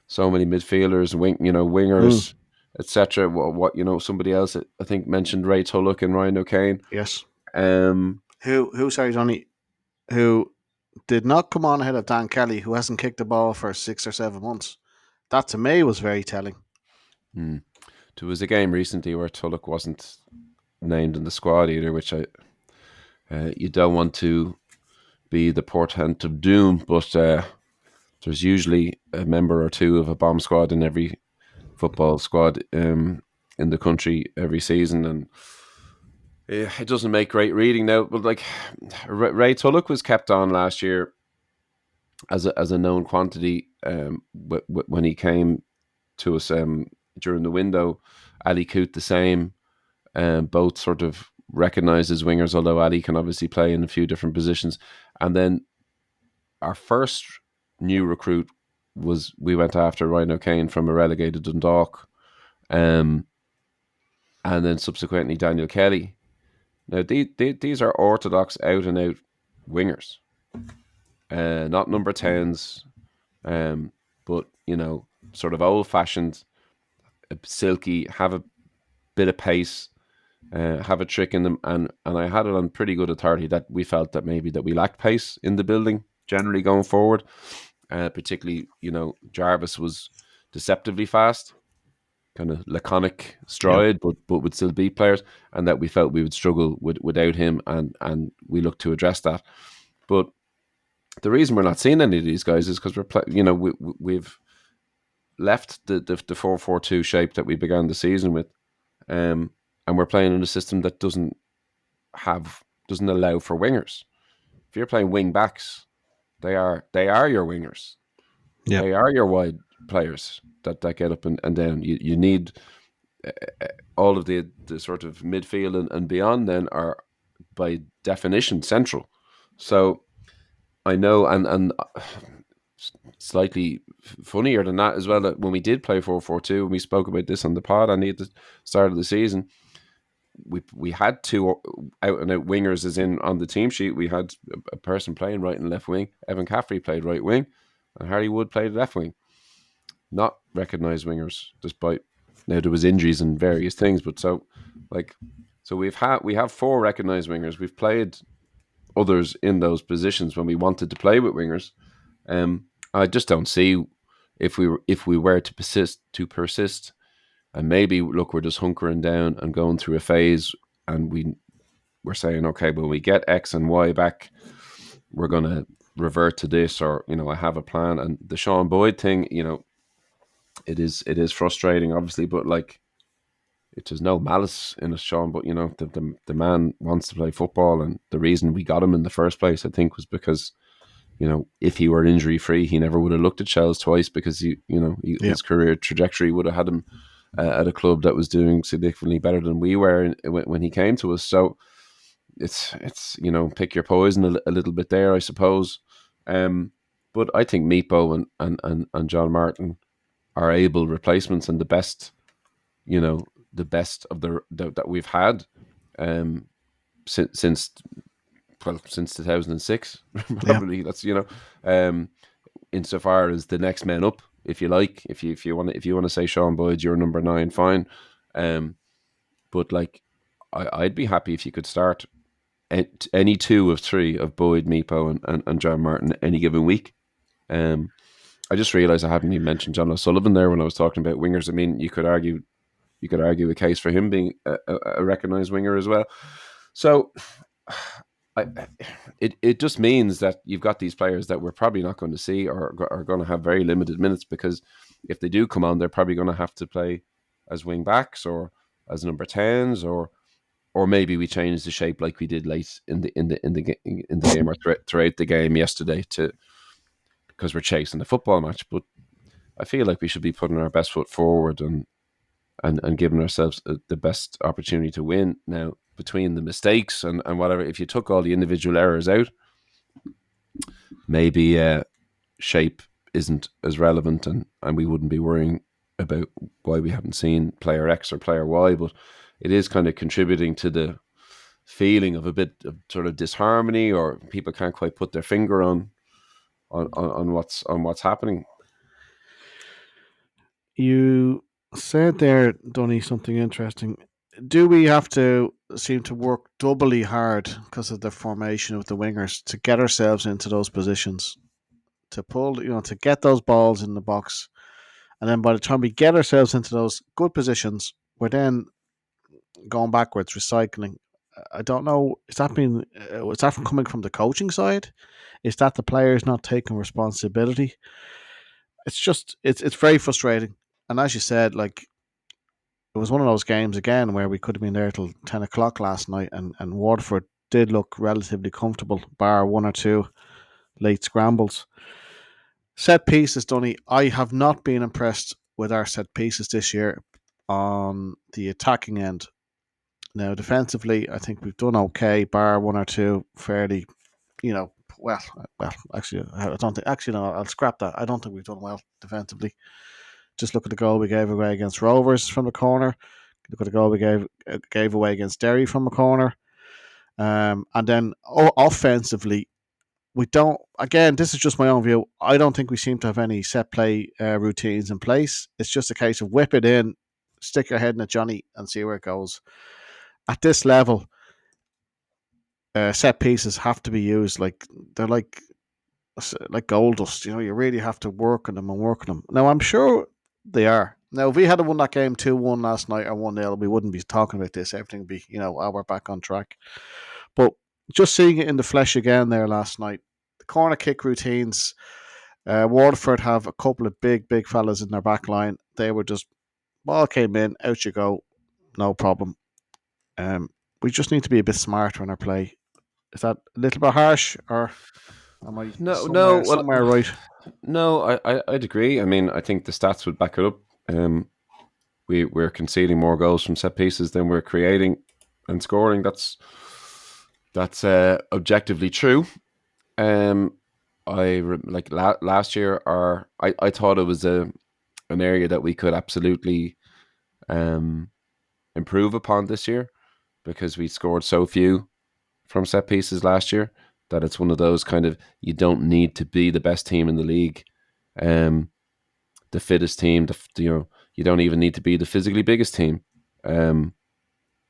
so many midfielders, wingers, etc.? What somebody else I think mentioned Ray Tulloch and Ryan O'Kane. Yes. Um, Who did not come on ahead of Dan Kelly, who hasn't kicked the ball for 6 or 7 months. That to me was very telling. There was a game recently where Tulloch wasn't named in the squad either, which you don't want to be the portent of doom, but there's usually a member or two of a bomb squad in every football squad in the country every season, and it doesn't make great reading now. But like Ray Tulloch was kept on last year as a known quantity when he came to us during the window. Ali Coote the same, both sort of recognised as wingers, although Ali can obviously play in a few different positions. And then our first new recruit we went after Ryan O'Kane from a relegated Dundalk, and then subsequently Daniel Kelly. Now these are orthodox out and out wingers, not number 10s, but sort of old fashioned, silky, have a bit of pace, have a trick in them, and I had it on pretty good authority that we felt that maybe that we lacked pace in the building generally going forward. Particularly, Jarvis was deceptively fast, kind of laconic stride, but would still beat players, and that we felt we would struggle without him, and we looked to address that. But the reason we're not seeing any of these guys is because we've left the 4-4-2 shape that we began the season with, and we're playing in a system that doesn't allow for wingers. If you're playing wing backs, they are your wingers. Yeah. They are your wide players that get up and down. You need all of the sort of midfield and beyond then are by definition central. So I know, and slightly funnier than that as well, that when we did play 4-4-2, and we spoke about this on the pod at the start of the season, we had two out and out wingers, as in on the team sheet we had a person playing right and left wing. Evan Caffrey played right wing, and Harry Wood played left wing. Not recognised wingers, despite now there was injuries and various things. But so we have 4 recognised wingers. We've played others in those positions when we wanted to play with wingers. I just don't see if we were to persist, and maybe look, we're just hunkering down and going through a phase, and we're saying, okay, when we get X and Y back, we're going to revert to this, or I have a plan. And the Sean Boyd thing, it is frustrating, obviously, but there's no malice in it, Sean. But the man wants to play football, and the reason we got him in the first place, I think, was because if he were injury free, he never would have looked at Shells twice, because his career trajectory would have had him at a club that was doing significantly better than we were when he came to us. So it's pick your poison a little bit there, I suppose. But I think Meepo and John Martin are able replacements, and the best of that we've had since 2006, probably. Yeah. That's insofar as the next man up, if you like. If you want to say Sean Boyd, you're number 9, fine. But I'd be happy if you could start any 2 of 3 of Boyd, Meepo, and John Martin any given week. I just realised I haven't even mentioned John O'Sullivan there when I was talking about wingers. I mean, you could argue a case for him being a recognised winger as well. So it just means that you've got these players that we're probably not going to see, or are going to have very limited minutes, because if they do come on, they're probably going to have to play as wing backs or as number 10s, or or maybe we change the shape like we did late in the game or throughout the game yesterday to because we're chasing the football match. But I feel like we should be putting our best foot forward and giving ourselves the best opportunity to win. Now, between the mistakes and whatever, if you took all the individual errors out, maybe shape isn't as relevant, and we wouldn't be worrying about why we haven't seen player X or player Y. But it is kind of contributing to the feeling of a bit of sort of disharmony, or people can't quite put their finger on what's happening. You said there, Donny, something interesting. Do we have to seem to work doubly hard because of the formation of the wingers to get ourselves into those positions, to pull, to get those balls in the box, and then by the time we get ourselves into those good positions, we're then going backwards, recycling. I don't know. Is that coming from the coaching side? Is that the players not taking responsibility? It's very frustrating. And as you said, like it was one of those games again where we could have been there till 10 o'clock last night, and Waterford did look relatively comfortable, bar one or two late scrambles. Set pieces, Donny. I have not been impressed with our set pieces this year on the attacking end. Now, defensively, I think we've done okay, bar one or two fairly, you know, well, actually, I don't think, actually, no, I'll scrap that. I don't think we've done well defensively. Just look at the goal we gave away against Rovers from the corner. Look at the goal we gave away against Derry from a corner. And then offensively, we don't. Again, this is just my own view. I don't think we seem to have any set play routines in place. It's just a case of whip it in, stick your head in it, Johnny, and see where it goes. At this level, set pieces have to be used like they're like gold dust. You really have to work on them and work on them. Now, I'm sure they are. Now, if we had won that game 2-1 last night or 1-0, we wouldn't be talking about this. Everything would be, we're back on track. But just seeing it in the flesh again there last night, the corner kick routines, Waterford have a couple of big fellas in their back line. They were just, ball came in, out you go, no problem. We just need to be a bit smarter in our play. Is that a little bit harsh, or am I somewhere right? No, I'd agree. I mean, I think the stats would back it up. We're conceding more goals from set pieces than we're creating and scoring. That's objectively true. Last year, I thought it was an area that we could absolutely improve upon this year, because we scored so few from set pieces last year that it's one of those kind of, you don't need to be the best team in the league, the fittest team. You don't even need to be the physically biggest team to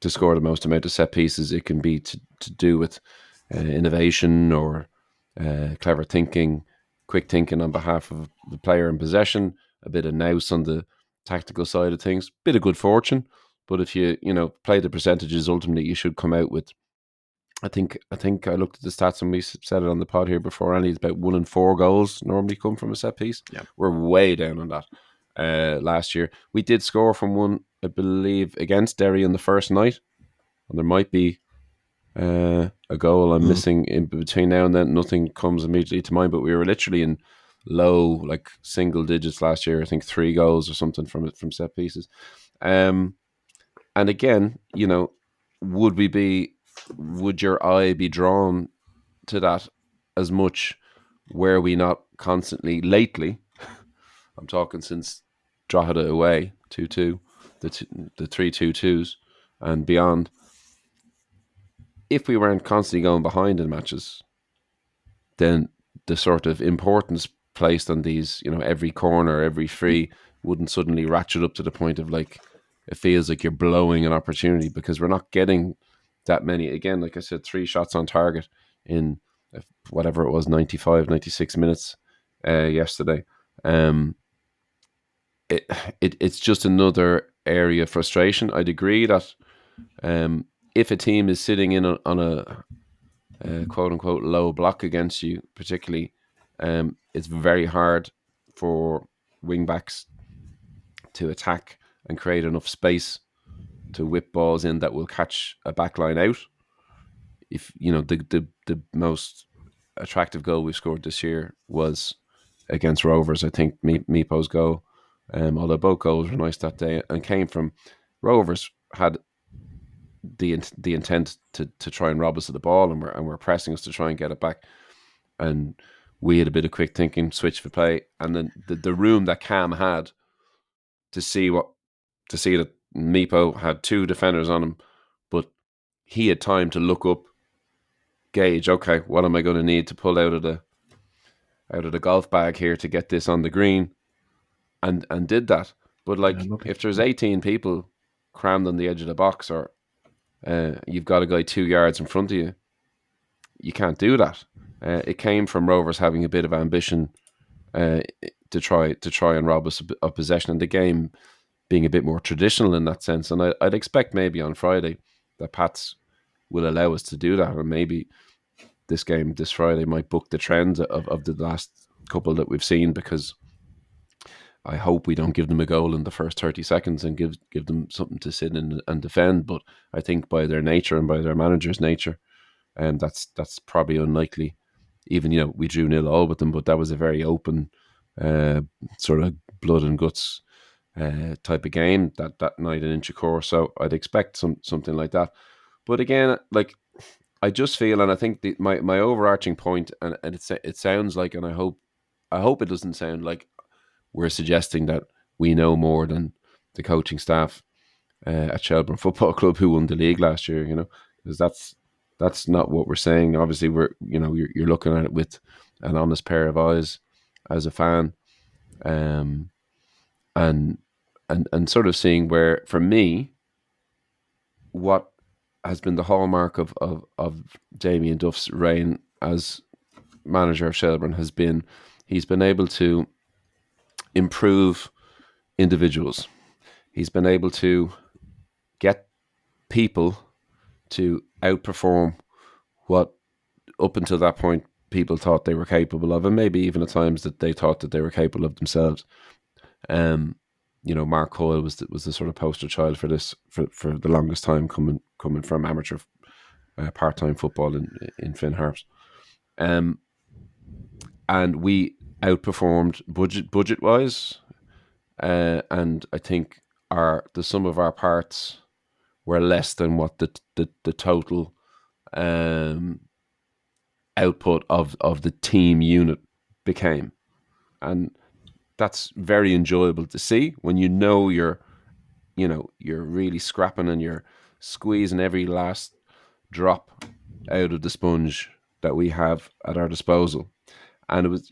score the most amount of set pieces. It can be to do with innovation or clever thinking, quick thinking on behalf of the player in possession, a bit of nous on the tactical side of things, bit of good fortune. But if you play the percentages, ultimately you should come out with, I think I looked at the stats and we said it on the pod here before, Andy, it's about 1 in 4 goals normally come from a set piece. Yeah. We're way down on that. Last year we did score from one, I believe, against Derry on the first night, and there might be a goal I'm missing in between now and then. Nothing comes immediately to mind, but we were literally in low, like single digits last year. I think 3 goals or something from set pieces. And again, would your eye be drawn to that as much? Were we not constantly lately? I'm talking since Drogheda away 2-2, the 3-2-2s and beyond. If we weren't constantly going behind in matches, then the sort of importance placed on these, every corner, every free, wouldn't suddenly ratchet up to the point of like, it feels like you're blowing an opportunity, because we're not getting that many. Again, like I said, 3 shots on target in whatever it was, 95, 96 minutes yesterday. It's just another area of frustration. I'd agree that if a team is sitting in on a quote unquote low block against you, particularly, it's very hard for wing backs to attack and create enough space whip balls in that will catch a backline out. If you know the most attractive goal we scored this year was against Rovers, I think Meepo's goal. Although both goals were nice that day and came from Rovers had the intent to try and rob us of the ball, and we're pressing us to try and get it back. And we had a bit of quick thinking, switch for play, and then the room that Cam had to see that Meepo had two defenders on him, but he had time to look up, gauge, okay, what am I going to need to pull out of the golf bag here to get this on the green, and did that. But if there's 18 people crammed on the edge of the box, or you've got a guy 2 yards in front of you, you can't do that. It came from Rovers having a bit of ambition to try and rob us of possession, and the game being a bit more traditional in that sense. And I'd expect maybe on Friday that Pats will allow us to do that, and maybe this game this Friday might book the trend of the last couple that we've seen, because I hope we don't give them a goal in the first 30 seconds and give them something to sit in and defend. But I think by their nature and by their manager's nature, that's probably unlikely. Even, we drew 0-0 with them, but that was a very open sort of blood and guts type of game that night in Inchicore. So I'd expect something like that. But again, I just feel, and I think my overarching point, and it sounds like, and I hope it doesn't sound like we're suggesting that we know more than the coaching staff at Shelbourne Football Club, who won the league last year, because that's not what we're saying. Obviously, you're looking at it with an honest pair of eyes as a fan, and sort of seeing where, for me, what has been the hallmark of Damien Duff's reign as manager of Shelbourne has been he's been able to improve individuals. He's been able to get people to outperform what up until that point people thought they were capable of, and maybe even at times that they thought that they were capable of themselves. Mark Hoyle was the sort of poster child for this for the longest time, coming from amateur part-time football in Finn Harps. And we outperformed budget wise, and I think the sum of our parts were less than what the total output of the team unit became, and that's very enjoyable to see when you're really scrapping and you're squeezing every last drop out of the sponge that we have at our disposal. And it was,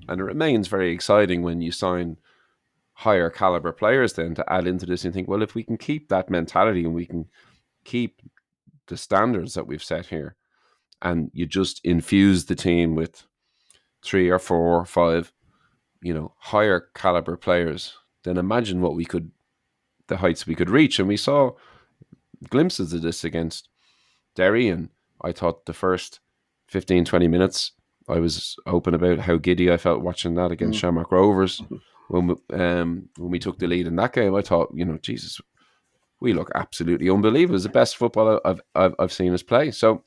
and it remains very exciting when you sign higher caliber players then to add into this and think, well, if we can keep that mentality and we can keep the standards that we've set here, and you just infuse the team with 3 or 4 or 5, higher caliber players, then imagine the heights we could reach. And we saw glimpses of this against Derry, and I thought the first 15-20 minutes I was open about how giddy I felt watching that against Shamrock Rovers. When we took the lead in that game, I thought, Jesus, we look absolutely unbelievable. It's the best football I've seen us play. So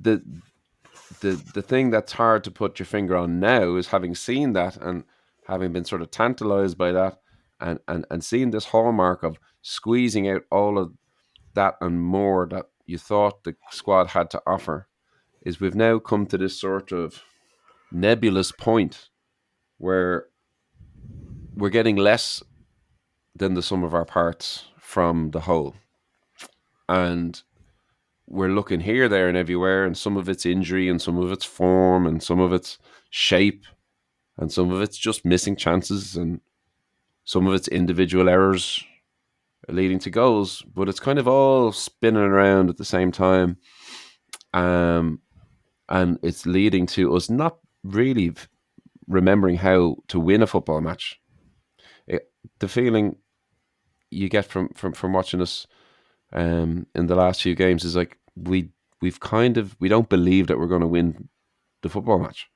the thing that's hard to put your finger on now is, having seen that and having been sort of tantalized by that, and seeing this hallmark of squeezing out all of that and more that you thought the squad had to offer, is we've now come to this sort of nebulous point where we're getting less than the sum of our parts from the whole. And we're looking here, there, and everywhere, and some of it's injury, and some of it's form, and some of it's shape, and some of it's just missing chances, and some of it's individual errors leading to goals. But it's kind of all spinning around at the same time, and it's leading to us not really remembering how to win a football match. The feeling you get from watching us in the last few games is like we don't believe that we're going to win the football match.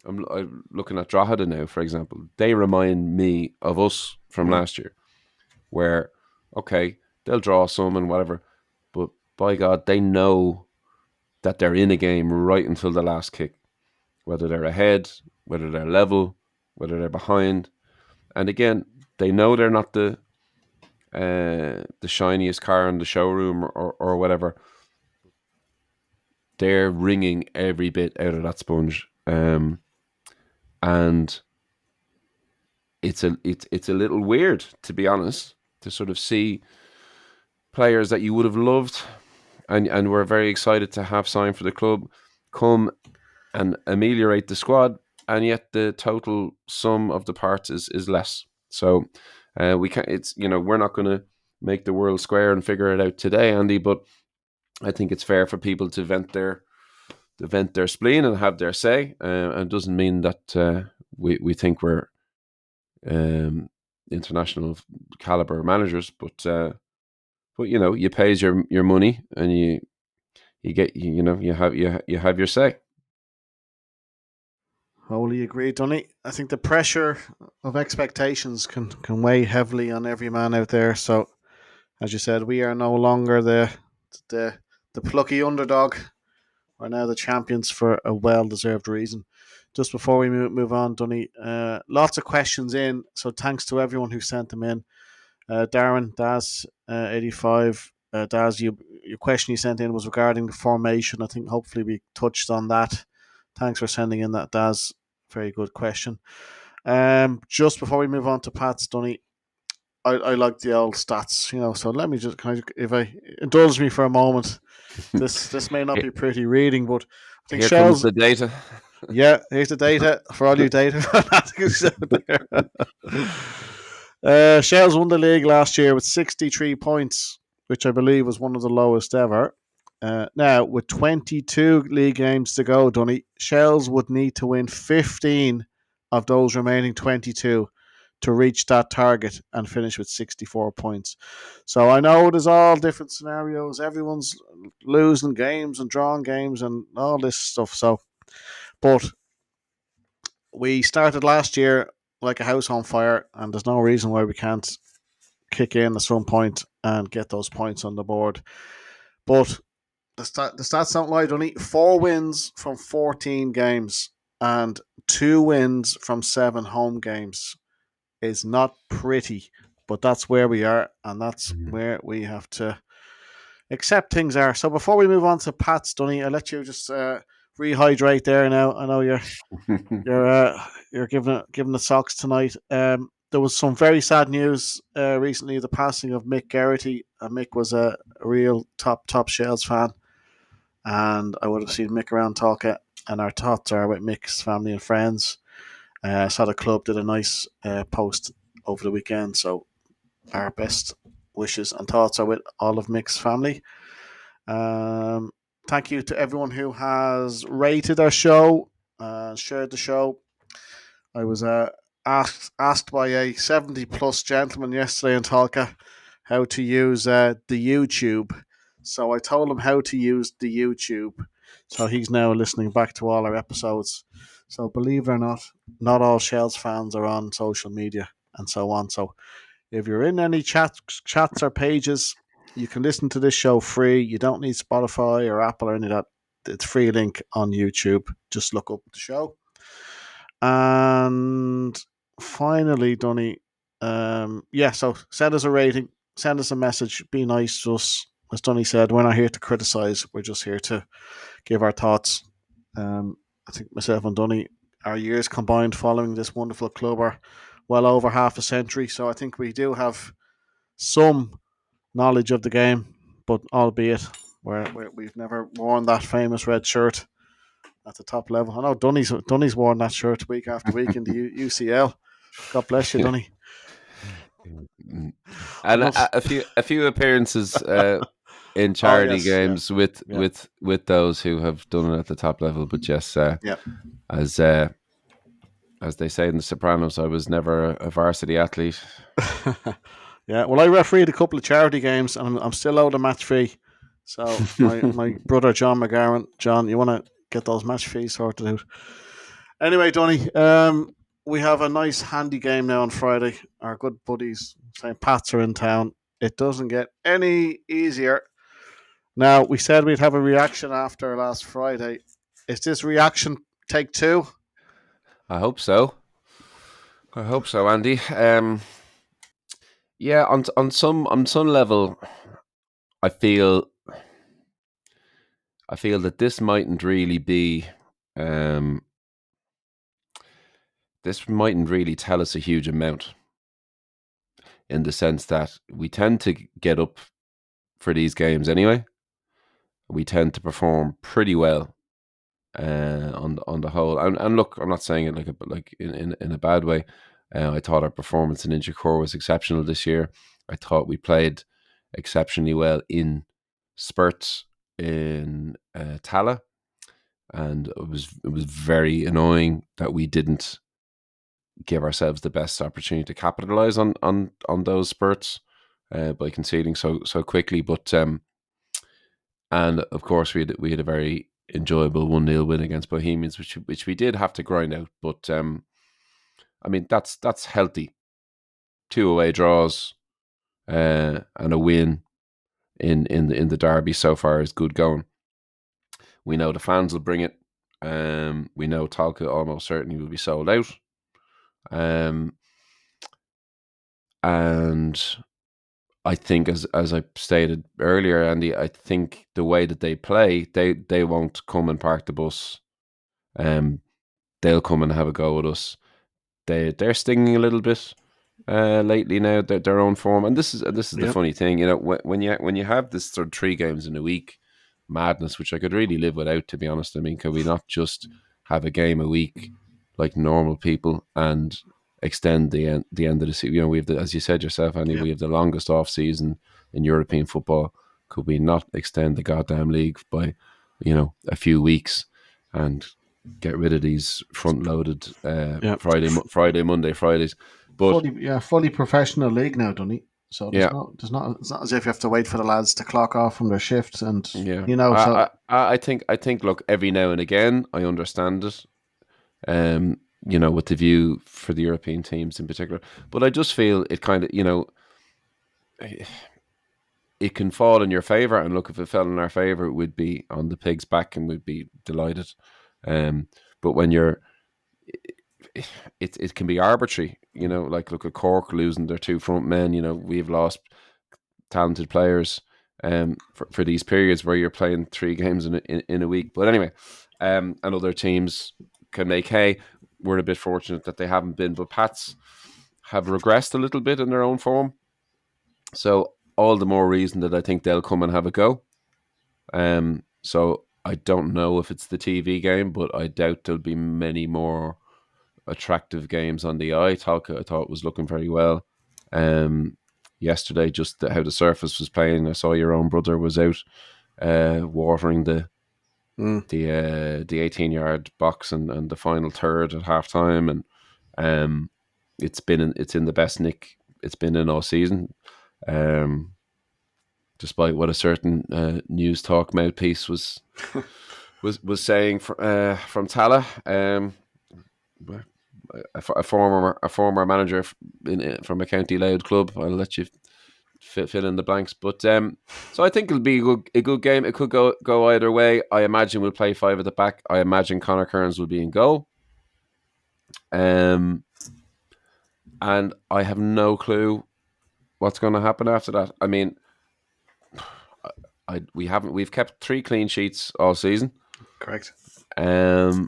I'm looking at Drogheda now, for example. They remind me of us from last year. where, okay, they'll draw some and whatever, but by God, they know that they're in a game right until the last kick, whether they're ahead, whether they're level, whether they're behind. And again, they know they're not the shiniest car in the showroom or whatever. They're wringing every bit out of that sponge, and it's a little weird, to be honest, to sort of see players that you would have loved and were very excited to have signed for the club come and ameliorate the squad, and yet the total sum of the parts is less. So we can't. It's we're not going to make the world square and figure it out today, Andy. But I think it's fair for people to vent their spleen and have their say. And it doesn't mean that we think we're international caliber managers, but you pays your money and you get you have your say. Wholly agree, Donny. I think the pressure of expectations can weigh heavily on every man out there. So, as you said, we are no longer the plucky underdog. We're now the champions for a well-deserved reason. Just before we move on, Donny, lots of questions in. So thanks to everyone who sent them in. Darren, Daz, 85. Daz, your question you sent in was regarding the formation. I think hopefully we touched on that. Thanks for sending in that, Daz. Very good question. Just before we move on to Pat's, Donny, I like the old stats, so let me just if I indulge me for a moment. This may not be pretty reading, but I think here Shell's comes the data. Yeah, here's the data for all you data fanatics out there. Shells won the league last year with 63 points, which I believe was one of the lowest ever. Now, with 22 league games to go, Donny, Shells would need to win 15 of those remaining 22 to reach that target and finish with 64 points. So I know there's all different scenarios. Everyone's losing games and drawing games and all this stuff. But we started last year like a house on fire, and there's no reason why we can't kick in at some point and get those points on the board. But the stats don't lie, Donny. 4 wins from 14 games and 2 wins from 7 home games is not pretty, but that's where we are, and that's where we have to accept things are. So before we move on to Pat's, Donny, I'll let you just rehydrate there now. I know you're giving the socks tonight. There was some very sad news recently, the passing of Mick Garrity. Mick was a real top Shells fan, and I would have seen Mick around Talca, and our thoughts are with Mick's family and friends. I saw the club did a nice post over the weekend, so our best wishes and thoughts are with all of Mick's family. Thank you to everyone who has rated our show, shared the show. I was asked by a 70-plus gentleman yesterday in Talca how to use the YouTube. So I told him how to use the YouTube. So he's now listening back to all our episodes. So believe it or not all Shells fans are on social media and so on. So if you're in any chats or pages, you can listen to this show free. You don't need Spotify or Apple or any of that. It's free link on YouTube. Just look up the show. And finally, Donny, so send us a rating, send us a message, be nice to us. As Donny said, we're not here to criticise, we're just here to give our thoughts. I think myself and Donny, our years combined following this wonderful club are well over half a century, so I think we do have some knowledge of the game, but albeit we've never worn that famous red shirt at the top level. I know Donny's worn that shirt week after week in the UCL. God bless you, Donny. And a few appearances in charity games with those who have done it at the top level. But yes, as they say in The Sopranos, I was never a varsity athlete. Yeah, well, I refereed a couple of charity games, and I'm still out of match fee. So my brother John McGarren, John, you want to get those match fees sorted out? Anyway, Donny, we have a nice handy game now on Friday. Our good buddies St. Pat's are in town. It doesn't get any easier. Now, we said we'd have a reaction after last Friday. Is this reaction take two? I hope so. Andy. Yeah, on some level, I feel that this mightn't really be. This mightn't really tell us a huge amount, in the sense that we tend to get up for these games anyway. We tend to perform pretty well on the whole. And look, I'm not saying it like in a bad way. I thought our performance in Inchicore was exceptional this year. I thought we played exceptionally well in spurts in Tala, and it was very annoying that we didn't give ourselves the best opportunity to capitalize on those spurts by conceding so quickly. But and of course we had a very enjoyable 1-0 win against Bohemians, which we did have to grind out. But I mean, that's healthy. 2 away draws and a win in the derby so far is good going. We know the fans will bring it. We know Talca almost certainly will be sold out. And I think, as I stated earlier, Andy, I think the way that they play, they won't come and park the bus. They'll come and have a go at us. They're stinging a little bit lately now. Their own form, and this is the funny thing, you know, when you have this sort of 3 games in a week madness, which I could really live without, to be honest. I mean, could we not just have a game a week like normal people and extend the end of the season? You know, we have as you said yourself, Andy, we have the longest off season in European football. Could we not extend the goddamn league by, you know, a few weeks and get rid of these front-loaded Friday, Monday, Fridays? But fully professional league now, Dunny. So it's not as if you have to wait for the lads to clock off from their shifts, and you know. I think look, every now and again I understand it. You know, with the view for the European teams in particular, but I just feel it kind of, you know, it can fall in your favour. And look, if it fell in our favour, it would be on the pig's back, and we'd be delighted. But when you're, it can be arbitrary, you know. Like, look at Cork losing their 2 front men. You know, we've lost talented players for these periods where you're playing 3 games in a week. But anyway, and other teams can make hay. We're a bit fortunate that they haven't been, but Pats have regressed a little bit in their own form. So all the more reason that I think they'll come and have a go. So I don't know if it's the TV game, but I doubt there'll be many more attractive games on the eye. Talca, I thought, was looking very well yesterday. Just how the surface was playing. I saw your own brother was out watering the 18-yard box and the final third at halftime, and it's in the best nick it's been in all season. Despite what a certain news talk mouthpiece was saying from Tala, a former manager from a County Louth club. I'll let you fill in the blanks, but so I think it'll be a good game. It could go either way. I imagine we'll play 5 at the back. I imagine Conor Kearns will be in goal. And I have no clue what's going to happen after that. I mean, we've kept 3 clean sheets all season. Correct. The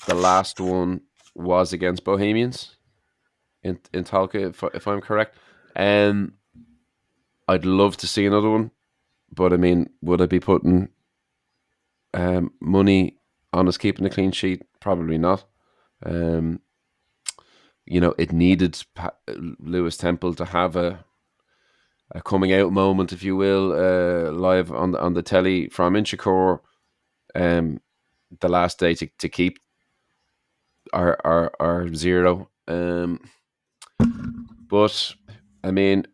last one was against Bohemians in Talca, if I'm correct. I'd love to see another one, but I mean, would I be putting money on us keeping a clean sheet? Probably not. You know, it needed Lewis Temple to have a coming out moment, if you will, live on the telly from Inchicore the last day to keep our 0. But I mean,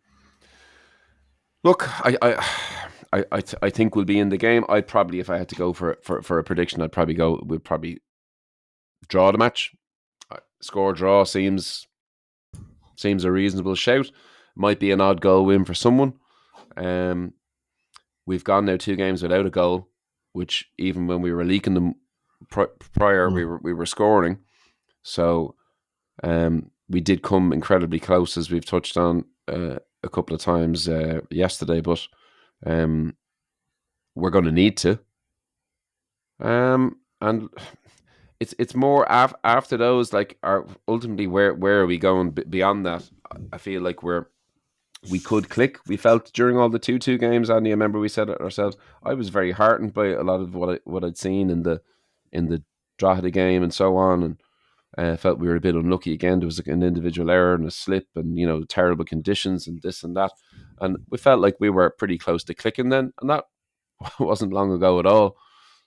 look, I think we'll be in the game. I'd probably, if I had to go for a prediction, we'd probably draw the match. score draw seems a reasonable shout. Might be an odd goal win for someone. We've gone now 2 games without a goal, which even when we were leaking them prior, we were scoring. So we did come incredibly close, as we've touched on a couple of times yesterday, but we're going to need to. And it's more after those, like, ultimately where are we going beyond that? I feel like we could click. We felt during all the 2-2 games, Andy, I remember we said it ourselves. I was very heartened by a lot of what I'd seen in the Drogheda game and so on, and felt we were a bit unlucky again. There was an individual error and a slip, and terrible conditions and this and that, and we felt like we were pretty close to clicking then, and that wasn't long ago at all.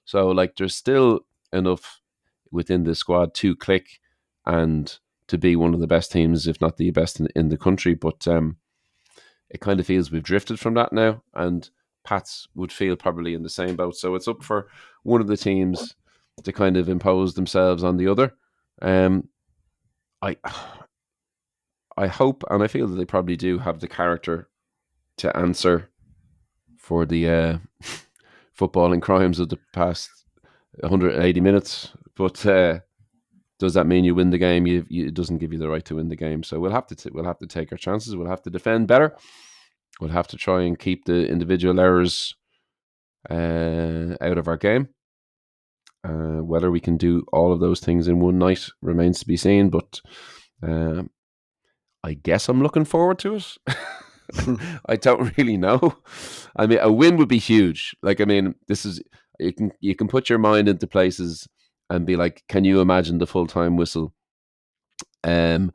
So, like, there's still enough within the squad to click and to be one of the best teams, if not the best in the country. But it kind of feels we've drifted from that now, and Pats would feel probably in the same boat. So it's up for one of the teams to kind of impose themselves on the other. I hope, and I feel that they probably do have the character to answer for the footballing crimes of the past 180 minutes. But does that mean you win the game? It doesn't give you the right to win the game. So we'll have to take our chances. We'll have to defend better. We'll have to try and keep the individual errors out of our game. Whether we can do all of those things in one night remains to be seen. But I guess I'm looking forward to it. I don't really know. I mean, a win would be huge. Like, I mean, this is you can put your mind into places and be like, can you imagine the full-time whistle? And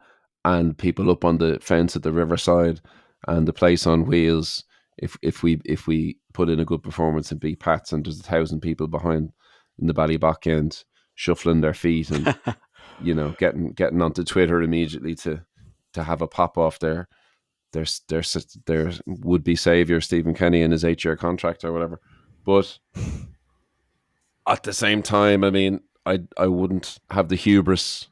people up on the fence at the riverside and the place on wheels. If we put in a good performance and beat Pats, and there's 1,000 people behind in the Ballybock end shuffling their feet and getting onto Twitter immediately to have a pop off their would be savior Stephen Kenny and his 8-year contract or whatever. But at the same time, I mean, I wouldn't have the hubris.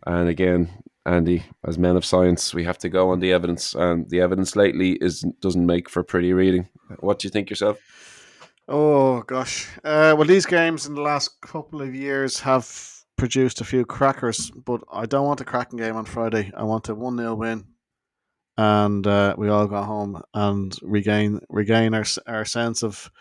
And again, Andy, as men of science, we have to go on the evidence, and the evidence lately doesn't make for pretty reading. What do you think yourself? Oh gosh, well, these games in the last couple of years have produced a few crackers, but I don't want a cracking game on Friday. I want a 1-0 win, and we all go home and regain our sense of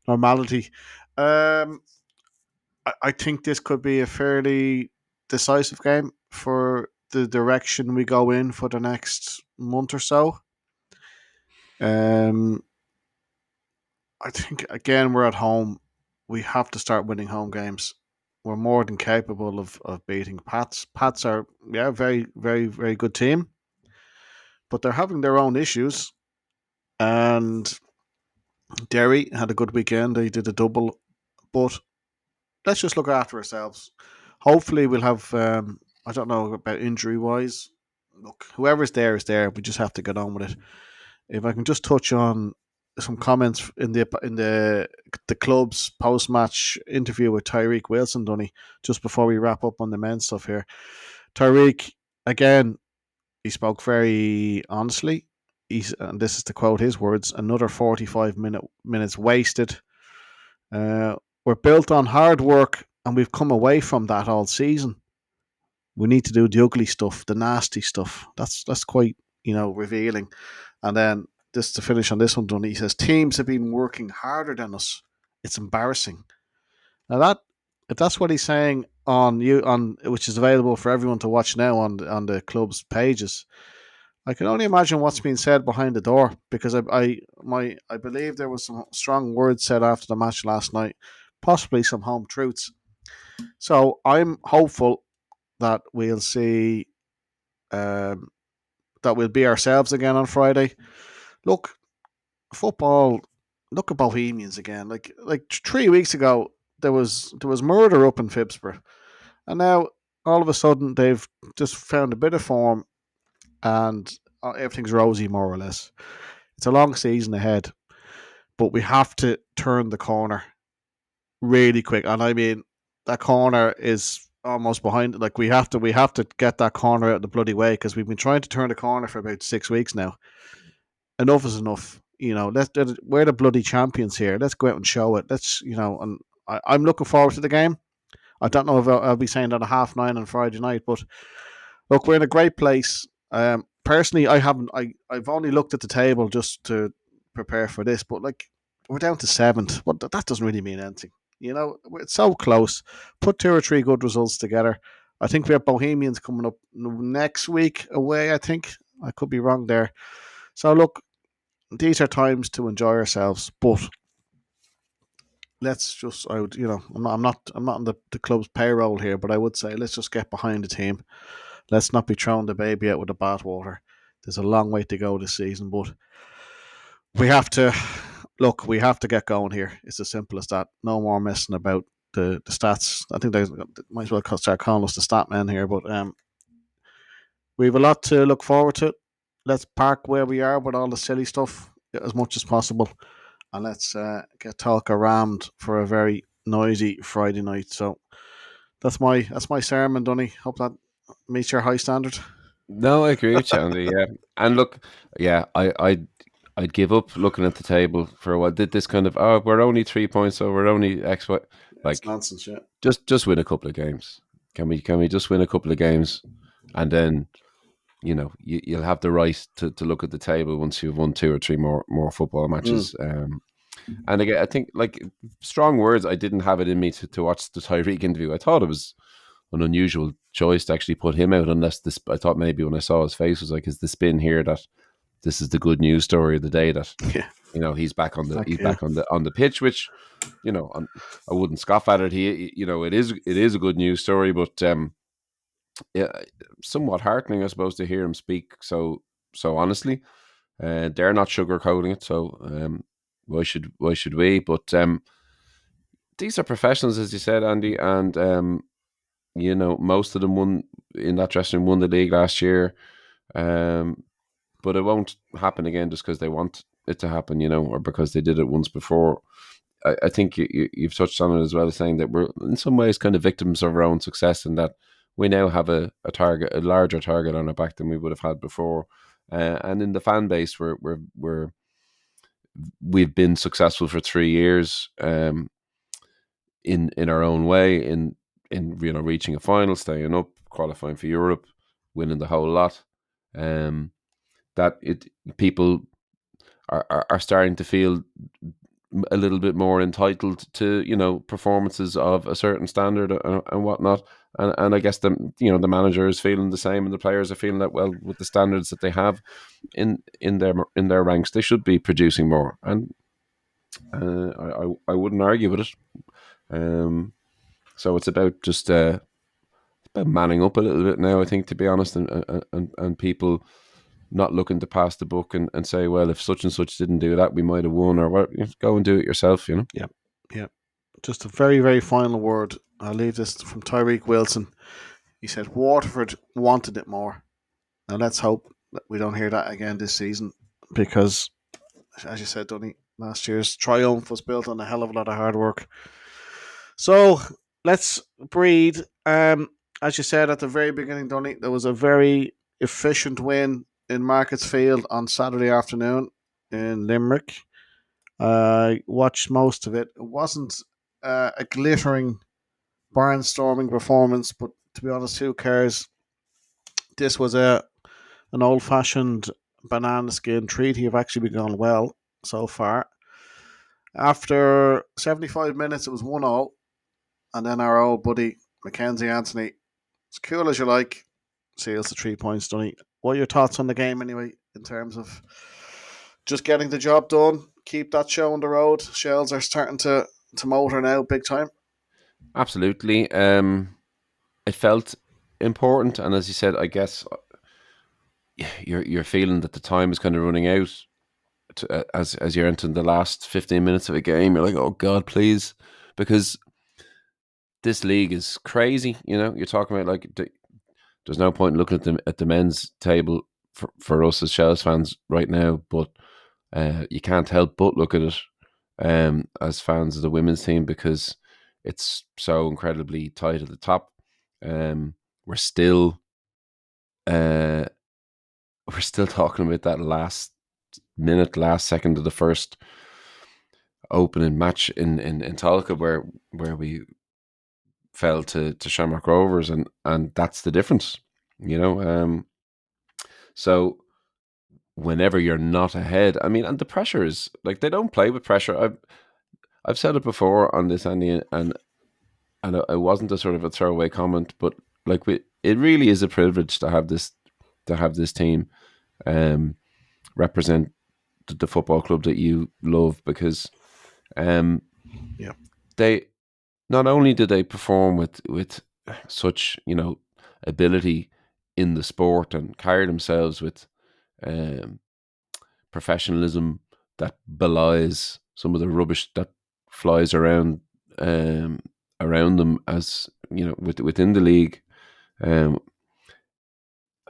normality. I think this could be a fairly decisive game for the direction we go in for the next month or so. I think, again, we're at home. We have to start winning home games. We're more than capable of beating Pats. Pats are, very, very, very good team, but they're having their own issues. And Derry had a good weekend. They did a double, but let's just look after ourselves. Hopefully, we'll have. I don't know about injury wise. Look, whoever's there is there. We just have to get on with it. If I can just touch on some comments in the club's post match interview with Tyreek Wilson, Dunny, just before we wrap up on the men's stuff here. Tyreek, again, he spoke very honestly. And this is to quote his words: another 45 minutes wasted. We're built on hard work, and we've come away from that all season. We need to do the ugly stuff, the nasty stuff. That's quite revealing. And then just to finish on this one, Dunny, he says teams have been working harder than us. It's embarrassing. Now if that's what he's saying on which is available for everyone to watch now on the club's pages, I can only imagine what's being said behind the door, because I believe there was some strong words said after the match last night, possibly some home truths. So I'm hopeful that we'll see that we'll be ourselves again on Friday. Look, football. Look at Bohemians again. Like 3 weeks ago, there was murder up in Phibsborough, and now all of a sudden they've just found a bit of form, and everything's rosy more or less. It's a long season ahead, but we have to turn the corner really quick. And I mean, that corner is almost behind. Like we have to get that corner out of the bloody way because we've been trying to turn the corner for about 6 weeks now. Enough is enough. We're the bloody champions here. Let's go out and show it. And I'm looking forward to the game. I don't know if I'll be saying that at 9:30 on Friday night, but look, we're in a great place. Personally, I haven't. I've only looked at the table just to prepare for this, but like we're down to seventh. But that doesn't really mean anything. It's so close. Put two or three good results together. I think we have Bohemians coming up next week away. I think I could be wrong there. So look, these are times to enjoy ourselves, but let's just I would I'm not on the club's payroll here, but I would say let's just get behind the team. Let's not be throwing the baby out with the bathwater. There's a long way to go this season, but we have to look. We have to get going here. It's as simple as that. No more messing about the stats. I think they might as well start calling us the stat men here, but we have a lot to look forward to. Let's park where we are with all the silly stuff as much as possible, and let's get talk around for a very noisy Friday night. So that's my sermon, Dunny. Hope that meets your high standard. No, I agree with you, Andy. Yeah, and look, yeah, I'd give up looking at the table for a while. Did this kind of we're only 3 points, so we're only X Y. It's Like nonsense, yeah. just win a couple of games. Can we just win a couple of games, and then you'll have the right to look at the table once you've won two or three more football matches. And again, I think like strong words. I didn't have it in me to watch the Tyreek interview. I thought it was an unusual choice to actually put him out, unless this. I thought maybe when I saw his face was like, is the spin here that this is the good news story of the day that Yeah, he's back on the exactly, back on the pitch, which I wouldn't scoff at it. It is a good news story, but yeah, somewhat heartening, I suppose, to hear him speak so honestly. They're not sugarcoating it, so why should we? But these are professionals, as you said, Andy, and most of them won in that dressing room, won the league last year. But it won't happen again just because they want it to happen, or because they did it once before. I think you've touched on it as well, saying that we're in some ways kind of victims of our own success, and that we now have a larger target on our back than we would have had before. And in the fan base, we've been successful for 3 years, in our own way, in reaching a final, staying up, qualifying for Europe, winning the whole lot. That people are starting to feel a little bit more entitled to performances of a certain standard and whatnot, and I guess the manager is feeling the same, and the players are feeling that, well, with the standards that they have in their ranks, they should be producing more, and I wouldn't argue with it. So it's about just about manning up a little bit now, I think, to be honest, and people not looking to pass the book and say, well, if such and such didn't do that, we might have won, or what. Go and do it yourself. yeah, yeah. Just a very, very final word. I'll leave this from Tyreek Wilson. He said Waterford wanted it more. Now let's hope that we don't hear that again this season, because, as you said, Donny, last year's triumph was built on a hell of a lot of hard work. So let's breathe. As you said at the very beginning, Donny, there was a very efficient win in Markets Field on Saturday afternoon in Limerick. I watched most of it. It wasn't a glittering, barnstorming performance, but to be honest, who cares? This was an old fashioned banana skin treat. You've actually been going well so far. After 75 minutes, it was 1-0. And then our old buddy, Mackenzie Anthony, as cool as you like, seals the 3 points, Donny. What are your thoughts on the game anyway, in terms of just getting the job done? Keep that show on the road. Shells are starting to motor now, big time. Absolutely. It felt important, and as you said, I guess you're feeling that the time is kind of running out as you're entering the last 15 minutes of a game. You're like, oh God, please, because this league is crazy. You're talking about, like, there's no point in looking at the men's table for us as Shells fans right now, but you can't help but look at it as fans of the women's team, because it's so incredibly tight at the top. We're still uh, we're still talking about that last second of the first opening match in Tolka where we fell to Shamrock Rovers, and that's the difference, you know. So whenever you're not ahead, I mean, and the pressure is like they don't play with pressure. I've said it before on this, Andy, and it wasn't a sort of a throwaway comment, but like it really is a privilege to have this team represent the football club that you love, because Yeah. they not only do they perform with such, ability in the sport and carry themselves with um, professionalism that belies some of the rubbish that flies um, around them, as within the league, um,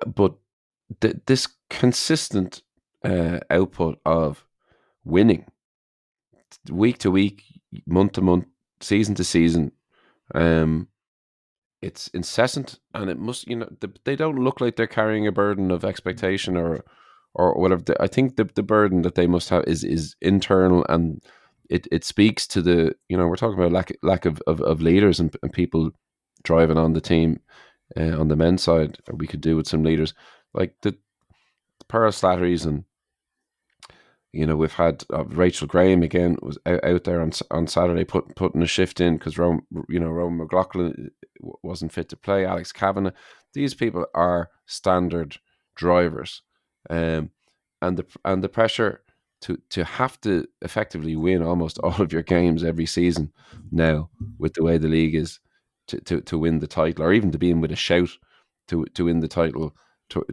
but this consistent output of winning week to week, month to month, season to season, it's incessant, and it must, they don't look like they're carrying a burden of expectation or whatever. I think the burden that they must have is internal, and it speaks to the, we're talking about lack of leaders and people driving on the team on the men's side. We could do with some leaders like the Pearl Slattery's, and we've had Rachel Graham again was out there on Saturday putting a shift in because Rowan McLaughlin wasn't fit to play. Alex Kavanagh, these people are standard drivers, and the pressure to have to effectively win almost all of your games every season now, with the way the league is, to win the title, or even to be in with a shout to win the title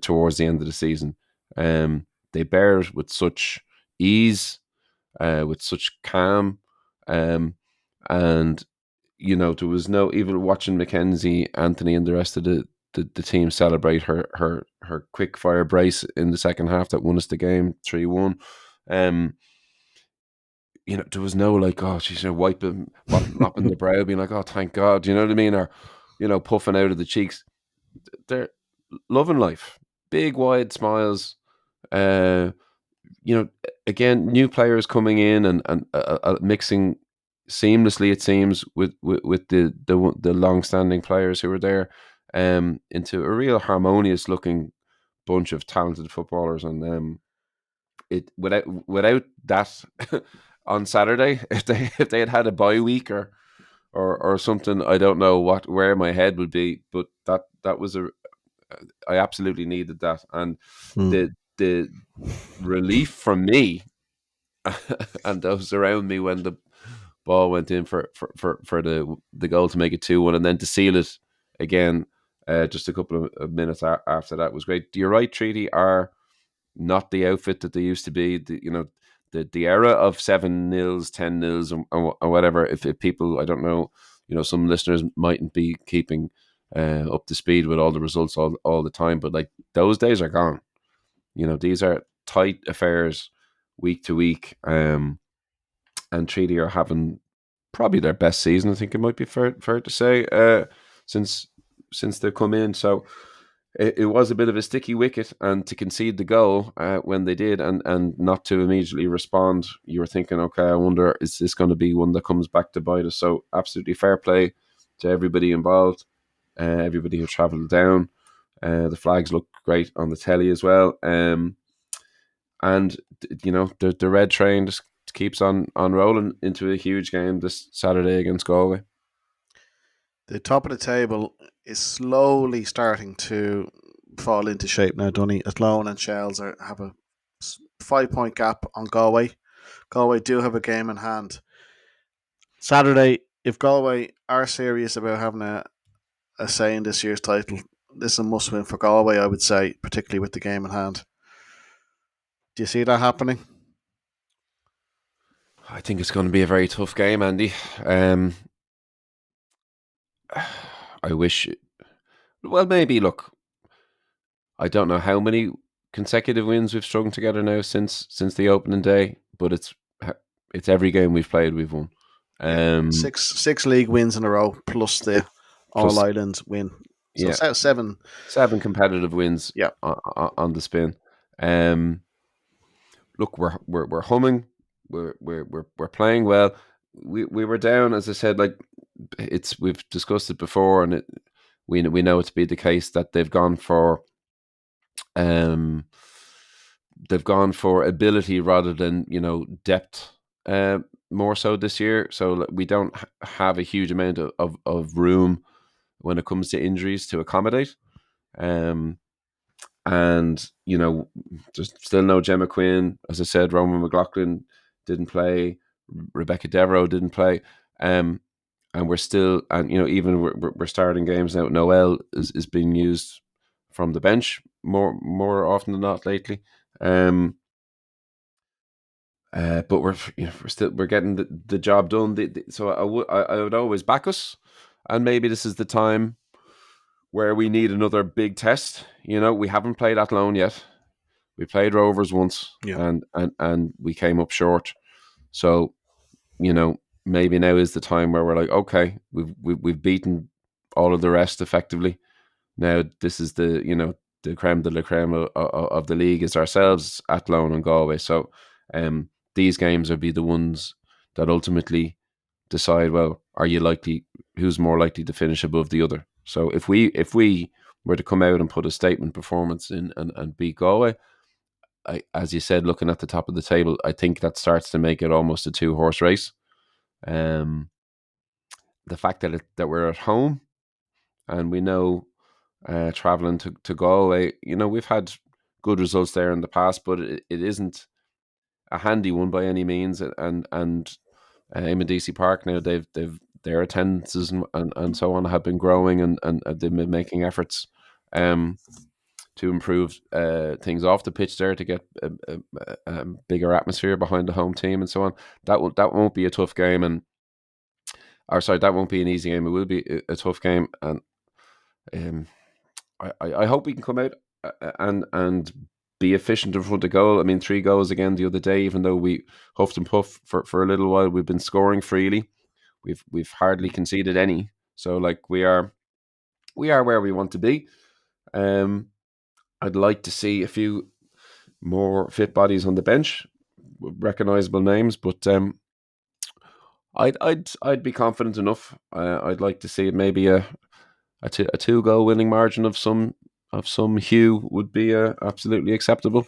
towards the end of the season. They bear it with such ease, with such calm, and there was no, even watching Mackenzie, Anthony, and the rest of the team celebrate her quick fire brace in the second half that won us the game 3-1. There was no like, oh, she's mopping the brow, being like, oh, thank God, you know what I mean, or puffing out of the cheeks. They're loving life, big wide smiles. Again, new players coming in and mixing seamlessly, it seems, with the long-standing players who were there, into a real harmonious looking bunch of talented footballers. And it without that on Saturday, if they had a bye week or something, I don't know where my head would be, but that was I absolutely needed that. And the relief from me and those around me when the ball went in for the goal to make it 2-1, and then to seal it again just a couple of minutes after that was great. You're right, Treaty are not the outfit that they used to be. The era of 7-0, 10-0, and whatever. If people, I don't know, some listeners mightn't be keeping up to speed with all the results all the time, but like those days are gone. These are tight affairs week to week, and Treaty are having probably their best season, I think it might be fair to say, since they've come in. So it was a bit of a sticky wicket, and to concede the goal when they did, and not to immediately respond, you were thinking, okay, I wonder, is this going to be one that comes back to bite us? So absolutely fair play to everybody involved, everybody who travelled down. The flags look great on the telly as well, and the red train just keeps on rolling into a huge game this Saturday against Galway. The top of the table is slowly starting to fall into shape now, Dunny. Athlone and Shells have a 5-point gap on Galway. Galway do have a game in hand. Saturday, if Galway are serious about having a say in this year's title, this is a must win for Galway, I would say, particularly with the game in hand. Do you see that happening? I think it's going to be a very tough game, Andy. I wish. Well, maybe. Look, I don't know how many consecutive wins we've strung together now since the opening day, but it's every game we've played we've won. Six league wins in a row plus the All plus Ireland win. So yeah, 7. 7 competitive wins Yeah. on the spin. Look, we're humming. We're playing well. We were down, as I said. Like we've discussed it before, and we know it to be the case that um they've gone for ability rather than depth. More so this year, so we don't have a huge amount of room when it comes to injuries to accommodate. Um, and there's still no Gemma Quinn. As I said, Roman McLaughlin didn't play. Rebecca Devereux didn't play. And we're still, and even we're starting games now. Noel is being used from the bench more often than not lately. But we're getting the job done. So I would always back us, and maybe this is the time where we need another big test. We haven't played Athlone yet. We played Rovers once, Yeah. and we came up short. So maybe now is the time where we're like, okay, we've beaten all of the rest effectively. Now this is the creme de la creme of the league is ourselves, Athlone and Galway. So these games will be the ones that ultimately decide, well, who's more likely to finish above the other. So if we were to come out and put a statement performance in and beat Galway, as you said, looking at the top of the table, I think that starts to make it almost a 2-horse race. The fact that we're at home and we know traveling to Galway, we've had good results there in the past, but it isn't a handy one by any means. And Imedisi Park now, they've their attendances and so on have been growing, and they've been making efforts to improve things off the pitch there to get a bigger atmosphere behind the home team and so on. That won't be a tough game, that won't be an easy game. It will be a tough game, and I hope we can come out and be efficient in front of goal. I mean, 3 goals again the other day, even though we huffed and puffed for a little while. We've been scoring freely. We've hardly conceded any. So like we are where we want to be. I'd like to see a few more fit bodies on the bench, recognisable names, but I'd be confident enough. I'd like to see maybe a 2-goal winning margin of some hue would be absolutely acceptable.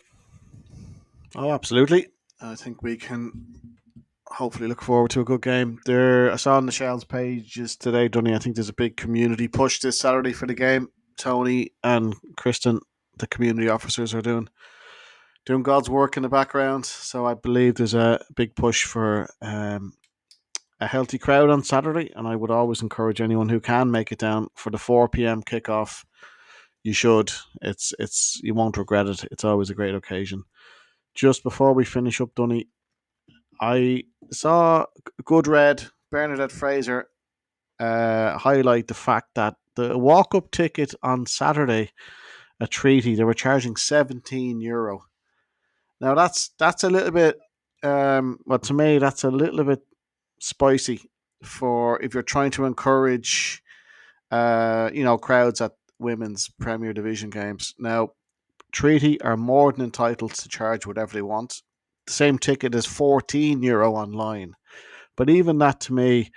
Oh, absolutely. I think we can hopefully look forward to a good game. There, I saw on the Shell's pages today, Dunny, I think there's a big community push this Saturday for the game. Tony and Kristen, the community officers, are doing God's work in the background. So I believe there's a big push for a healthy crowd on Saturday, and I would always encourage anyone who can make it down for the 4 p.m. kickoff. You should. It's you won't regret it. It's always a great occasion. Just before we finish up, Dunny, I saw good red Bernadette Fraser highlight the fact that the walk-up ticket on Saturday at Treaty, they were charging €17. Now that's a little bit, well, to me that's a little bit spicy for if you're trying to encourage, crowds at women's Premier Division games. Now, Treaty are more than entitled to charge whatever they want. The same ticket is €14 online. But even that, to me,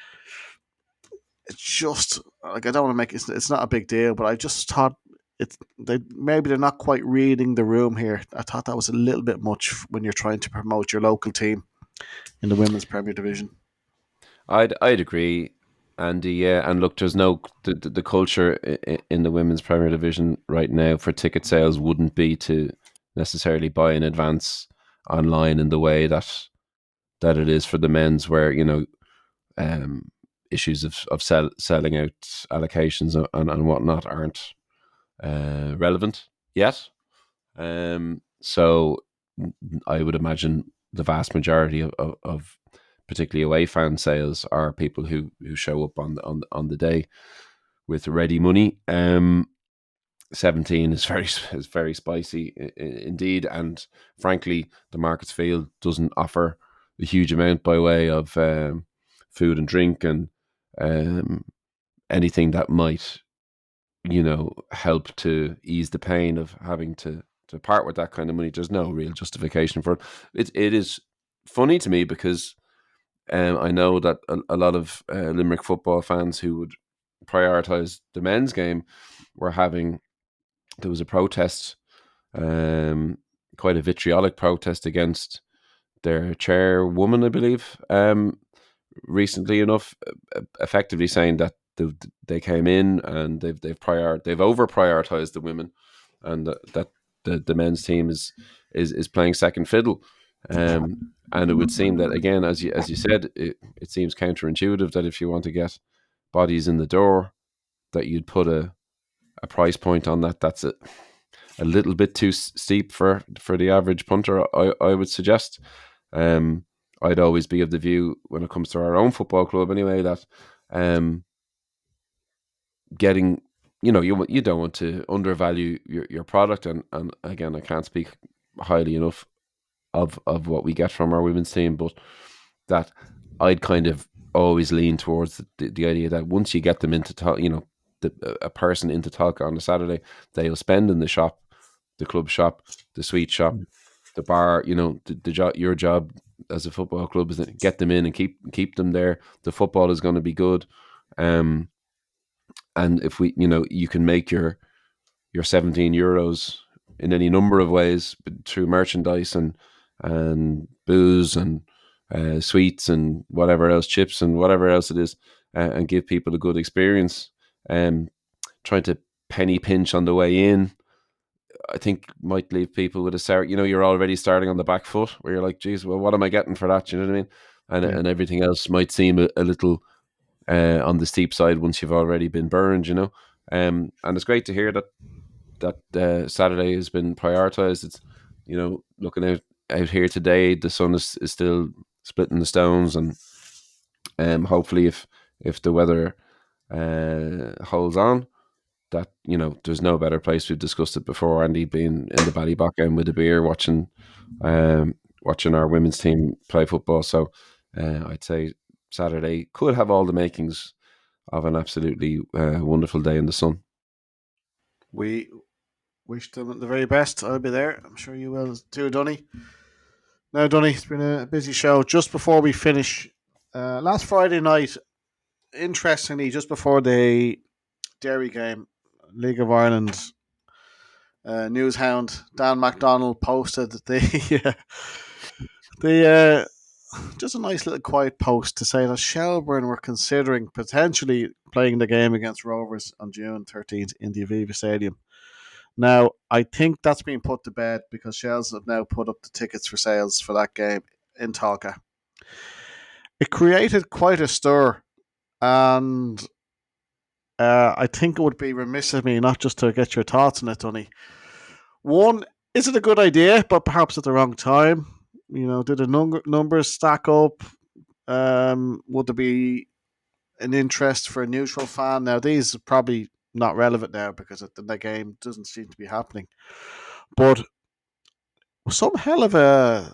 it's just like, I don't want to make it's not a big deal, but I just thought they're not quite reading the room here. I thought that was a little bit much when you're trying to promote your local team in the women's Premier Division. I'd agree, Andy. Yeah, and look, there's the culture in the women's Premier Division right now for ticket sales wouldn't be to necessarily buy in advance online in the way that it is for the men's, where issues of selling out allocations and whatnot aren't relevant yet. So I would imagine the vast majority of particularly away fan sales are people who show up on the day with ready money. 17 is very spicy indeed, and frankly, the Markets Field doesn't offer a huge amount by way of food and drink and anything that might, help to ease the pain of having to part with that kind of money. There's no real justification for it. It is funny to me because I know that a lot of Limerick football fans who would prioritise the men's game were having. There was a protest, quite a vitriolic protest against their chairwoman, I believe, recently enough, effectively saying that they came in and they've over prioritized the women, and that the men's team is playing second fiddle. And it would seem that, again, as you said, it seems counterintuitive that if you want to get bodies in the door, that you'd put a price point on that. That's a little bit too steep for the average punter, I would suggest. I'd always be of the view, when it comes to our own football club anyway, that getting, you don't want to undervalue your product. And again, I can't speak highly enough of what we get from our women's team, but that I'd kind of always lean towards the idea that once you get them into a person into Talca on a Saturday, they'll spend in the shop, the club shop, the sweet shop, the bar. Your job as a football club is to get them in and keep them there. The football is going to be good, and if you can make your €17 in any number of ways, through merchandise and booze and sweets and whatever else, chips and whatever else it is, and give people a good experience. Trying to penny pinch on the way in, I think, might leave people with a sour. You're already starting on the back foot, where you're like, geez, well, what am I getting for that? You know what I mean? And everything else might seem a little on the steep side once you've already been burned. And it's great to hear that Saturday has been prioritised. It's looking out here today, the sun is still splitting the stones, and hopefully if the weather holds on, that there's no better place. We've discussed it before, Andy, being in the Ballybock end with a beer, watching our women's team play football. So I'd say Saturday could have all the makings of an absolutely wonderful day in the sun. We wish them the very best. I'll be there. I'm sure you will too, Donny. Now, Donny, it's been a busy show. Just before we finish, last Friday night, interestingly, just before the Derry game, League of Ireland news hound Dan MacDonald posted the just a nice little quiet post to say that Shelbourne were considering potentially playing the game against Rovers on June 13th in the Aviva Stadium. Now, I think that's been put to bed because Shells have now put up the tickets for sales for that game in Talca. It created quite a stir, and I think it would be remiss of me not just to get your thoughts on it, Donny. One, is it a good idea, but perhaps at the wrong time? Did the numbers stack up? Would there be an interest for a neutral fan? Now, these are probably not relevant now because the game doesn't seem to be happening. But some hell of a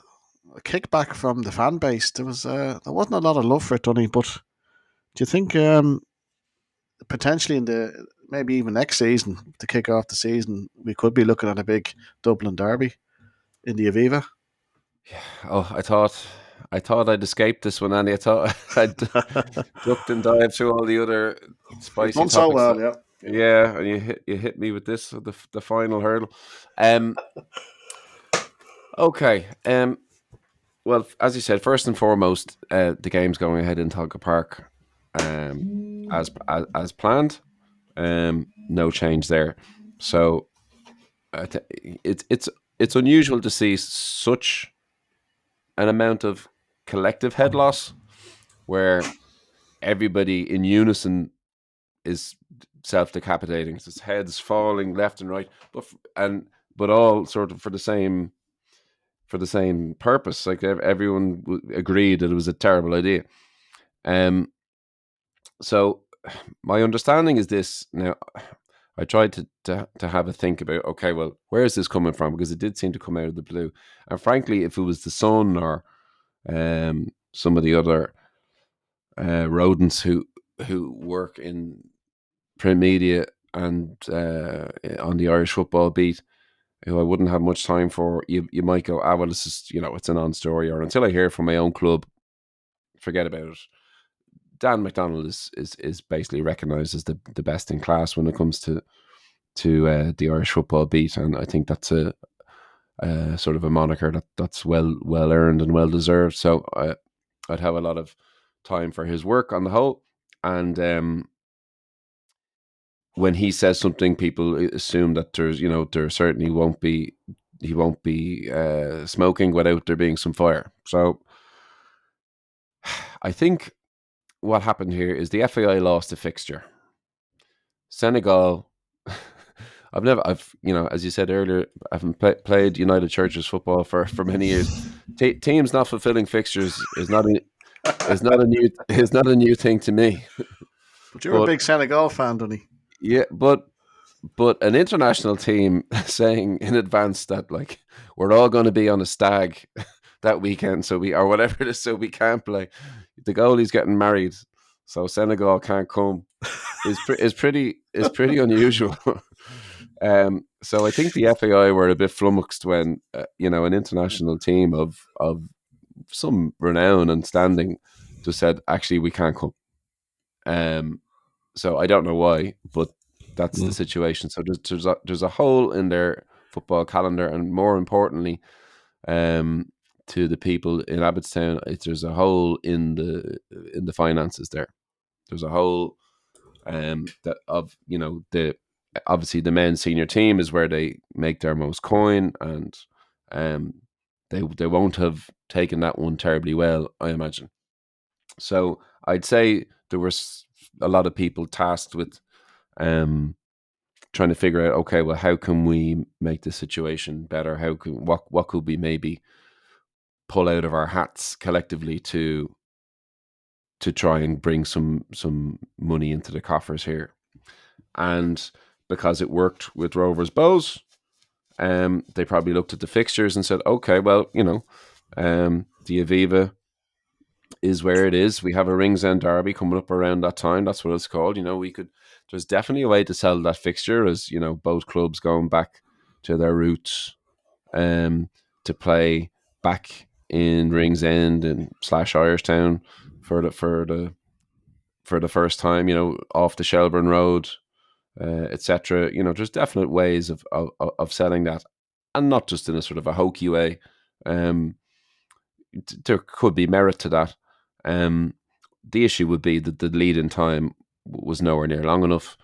kickback from the fan base. There wasn't a lot of love for it, Donny. But do you think potentially maybe even next season, to kick off the season, we could be looking at a big Dublin derby in the Aviva? Yeah. Oh, I thought I'd escaped this one, Andy. I thought I'd ducked and dived through all the other spicy topics. So well, yeah. Yeah, and you hit me with this, the final hurdle. Okay. Well, as you said, first and foremost, the game's going ahead in Talca Park, as planned. No change there. So it's unusual to see such an amount of collective head loss, where everybody in unison is self-decapitating. It's heads falling left and right, but all sort of for the same purpose. Like everyone agreed that it was a terrible idea. So my understanding is this. Now, I tried to have a think about, okay, well, where is this coming from? Because it did seem to come out of the blue. And frankly, if it was the Sun or some of the other rodents who work in print media and on the Irish football beat, who I wouldn't have much time for, you might go, well, this is, it's a non-story, or until I hear from my own club, forget about it. Dan McDonald is basically recognised as the best in class when it comes to the Irish football beat, and I think that's a sort of a moniker that's well earned and well deserved. So I'd have a lot of time for his work on the whole, and when he says something, people assume that there certainly he won't be smoking without there being some fire. So I think what happened here is the FAI lost a fixture. Senegal. I've as you said earlier, I haven't played United Churches football for many years. Teams not fulfilling fixtures is not a new thing to me. But you're a big Senegal fan, Donny. Yeah, but an international team saying in advance that like we're all going to be on a stag that weekend, so whatever it is, so we can't play. The goalie's getting married, so Senegal can't come. Is pretty unusual. So I think the FAI were a bit flummoxed when an international team of some renown and standing just said, actually, we can't come. So I don't know why, but that's the situation. So there's a hole in their football calendar, and more importantly, to the people in Abbottstown, there's a hole in the finances there. There's a hole that of obviously the men's senior team is where they make their most coin, and they won't have taken that one terribly well, I imagine. So I'd say there was a lot of people tasked with trying to figure out, okay, well, how can we make the situation better? What could we maybe pull out of our hats collectively to try and bring some money into the coffers here? And because it worked with Rovers Bows, they probably looked at the fixtures and said, okay, well, the Aviva is where it is. We have a Ringsend derby coming up around that time. That's what it's called. There's definitely a way to sell that fixture, as both clubs going back to their roots, to play back in Ringsend and / Irishtown for the first time, off the Shelburne Road, etc. There's definite ways of selling that, and not just in a sort of a hokey way. There could be merit to that. The issue would be that the lead-in time was nowhere near long enough.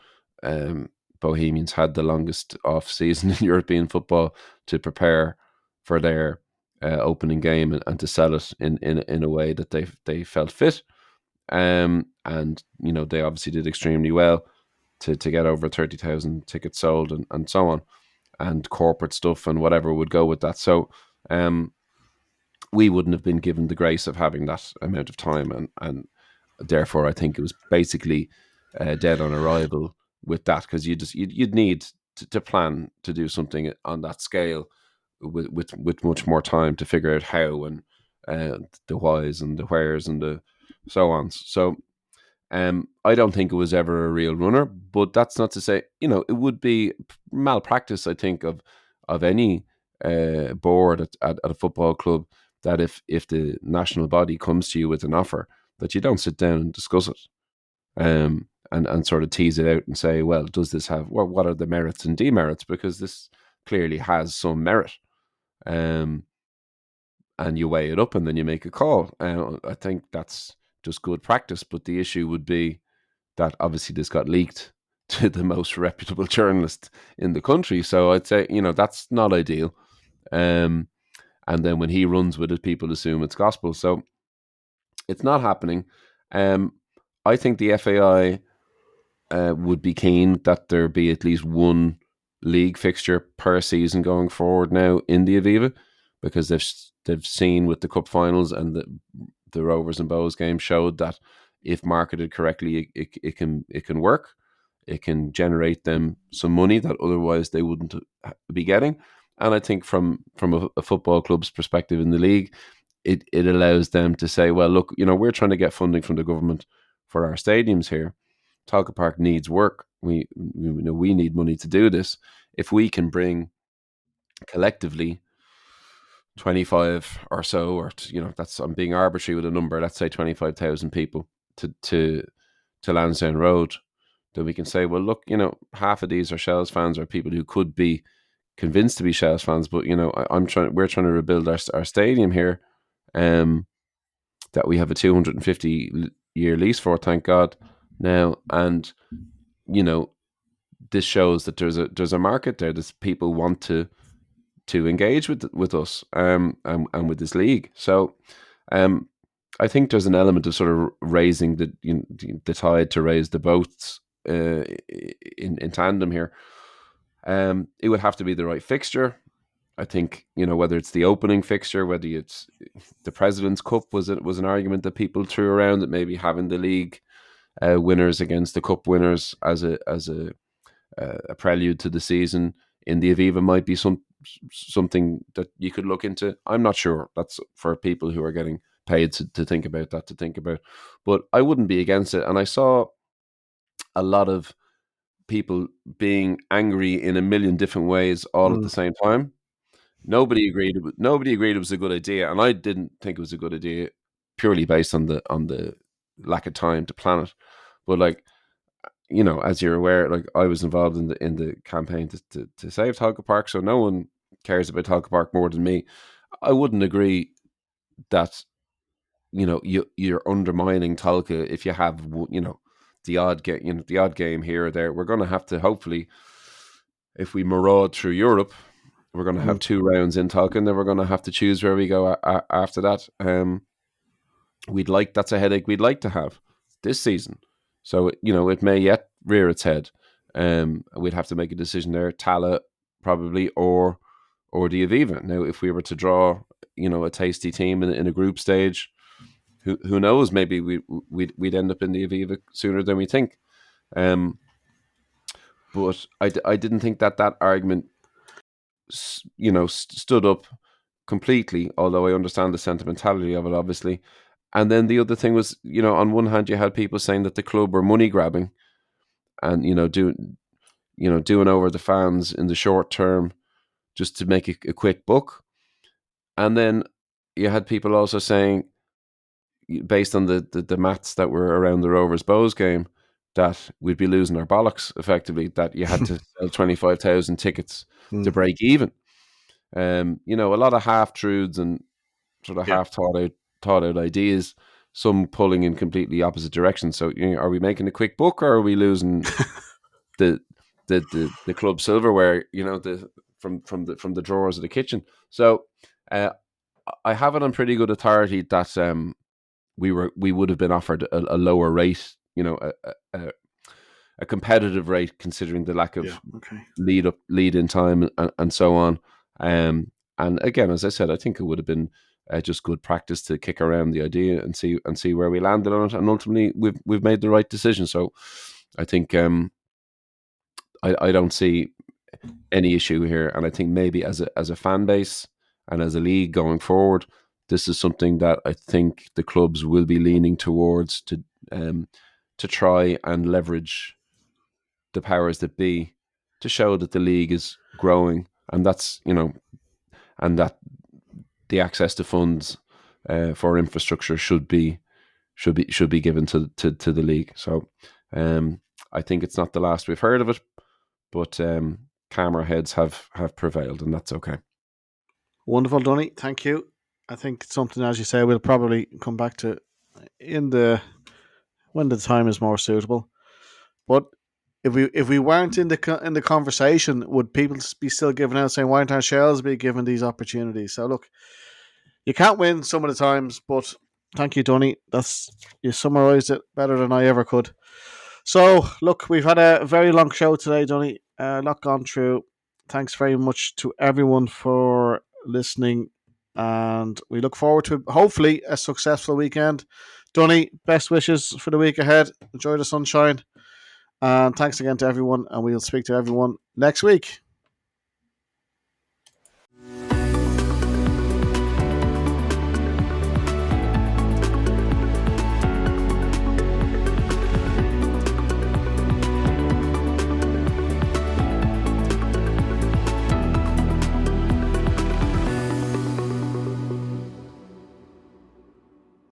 Bohemians had the longest off-season in European football to prepare for their opening game and to sell it in a way that they felt fit. And they obviously did extremely well to get over 30,000 tickets sold and so on, and corporate stuff and whatever would go with that. So we wouldn't have been given the grace of having that amount of time, and therefore I think it was basically dead on arrival with that, because you'd need to plan to do something on that scale with much more time to figure out how, and the whys and the wheres and the so on. So I don't think it was ever a real runner, but that's not to say, it would be malpractice, I think, of any board at a football club, that if the national body comes to you with an offer, that you don't sit down and discuss it, and sort of tease it out and say, well, does this have, what are the merits and demerits? Because this clearly has some merit. And you weigh it up and then you make a call. I think that's just good practice. But the issue would be that obviously this got leaked to the most reputable journalist in the country. So I'd say, that's not ideal. And then when he runs with it, people assume it's gospel. So it's not happening. I think the FAI would be keen that there be at least one league fixture per season going forward now in the Aviva, because they've seen with the cup finals and the Rovers and Bows game showed that if marketed correctly, it can work. It can generate them some money that otherwise they wouldn't be getting. And I think from a football club's perspective in the league, it allows them to say, well, look, we're trying to get funding from the government for our stadiums here. Talca Park needs work. we need money to do this. If we can bring collectively 25 or so, or that's, I'm being arbitrary with a number, let's say 25,000 people to Lansdowne Road, then we can say, well, look, half of these are Shells fans, or people who could be convinced to be Shells fans, but we're trying to rebuild our stadium here, that we have a 250-year lease for, thank God, now, and this shows that there's a market there. There's people want to engage with us, and with this league. So I think there's an element of sort of raising the tide to raise the boats in tandem here. It would have to be the right fixture. I think, whether it's the opening fixture, whether it's the President's Cup was an argument that people threw around, that maybe having the league winners against the cup winners as a prelude to the season in the Aviva might be something that you could look into. I'm not sure. That's for people who are getting paid to think about that, but I wouldn't be against it. And I saw a lot of people being angry in a million different ways all at the same time. Nobody agreed it was a good idea, and I didn't think it was a good idea purely based on the lack of time to plan it. But as you're aware, I was involved in the campaign to save Tolka Park, so no one cares about Tolka Park more than me. I wouldn't agree that you're undermining Tolka if you have the odd game here or there. We're going to have to, hopefully, if we maraud through Europe, we're going to have 2 rounds in Tolka, and then we're going to have to choose where we go after that. That's a headache we'd like to have this season. So it may yet rear its head. We'd have to make a decision there: Tala probably, or the Aviva. Now, if we were to draw a tasty team in a group stage, who knows? Maybe we'd end up in the Aviva sooner than we think. But I didn't think that argument stood up completely, although I understand the sentimentality of it, obviously. And then the other thing was, on one hand, you had people saying that the club were money grabbing and, doing over the fans in the short term just to make a quick buck. And then you had people also saying, based on the maths that were around the Rovers Bows game, that we'd be losing our bollocks, effectively, that you had to sell 25,000 tickets to break even. A lot of half-truths and sort of half thought out ideas, some pulling in completely opposite directions. So, are we making a quick buck, or are we losing the club silverware, from the drawers of the kitchen? So, I have it on pretty good authority that we would have been offered a lower rate, a competitive rate, considering the lack of lead in time and so on. And again, as I said, I think it would have been just good practice to kick around the idea and see where we landed on it. And ultimately, we've made the right decision. So I think I don't see any issue here. And I think maybe as a fan base and as a league going forward, this is something that I think the clubs will be leaning towards to try and leverage the powers that be to show that the league is growing, and that's and that the access to funds for infrastructure should be given to the league. So I think it's not the last we've heard of it, but calmer heads have prevailed, and that's okay. Wonderful, Donny. Thank you. I think it's something, as you say, we'll probably come back to when the time is more suitable. But if we weren't in the conversation, would people be still giving out, saying, why aren't our Shells be given these opportunities? So look, you can't win some of the times, but thank you, Donny. You summarised it better than I ever could. So look, we've had a very long show today, Donny. A lot gone through. Thanks very much to everyone for listening, and we look forward to hopefully a successful weekend. Donny, best wishes for the week ahead. Enjoy the sunshine, and thanks again to everyone, and we'll speak to everyone next week.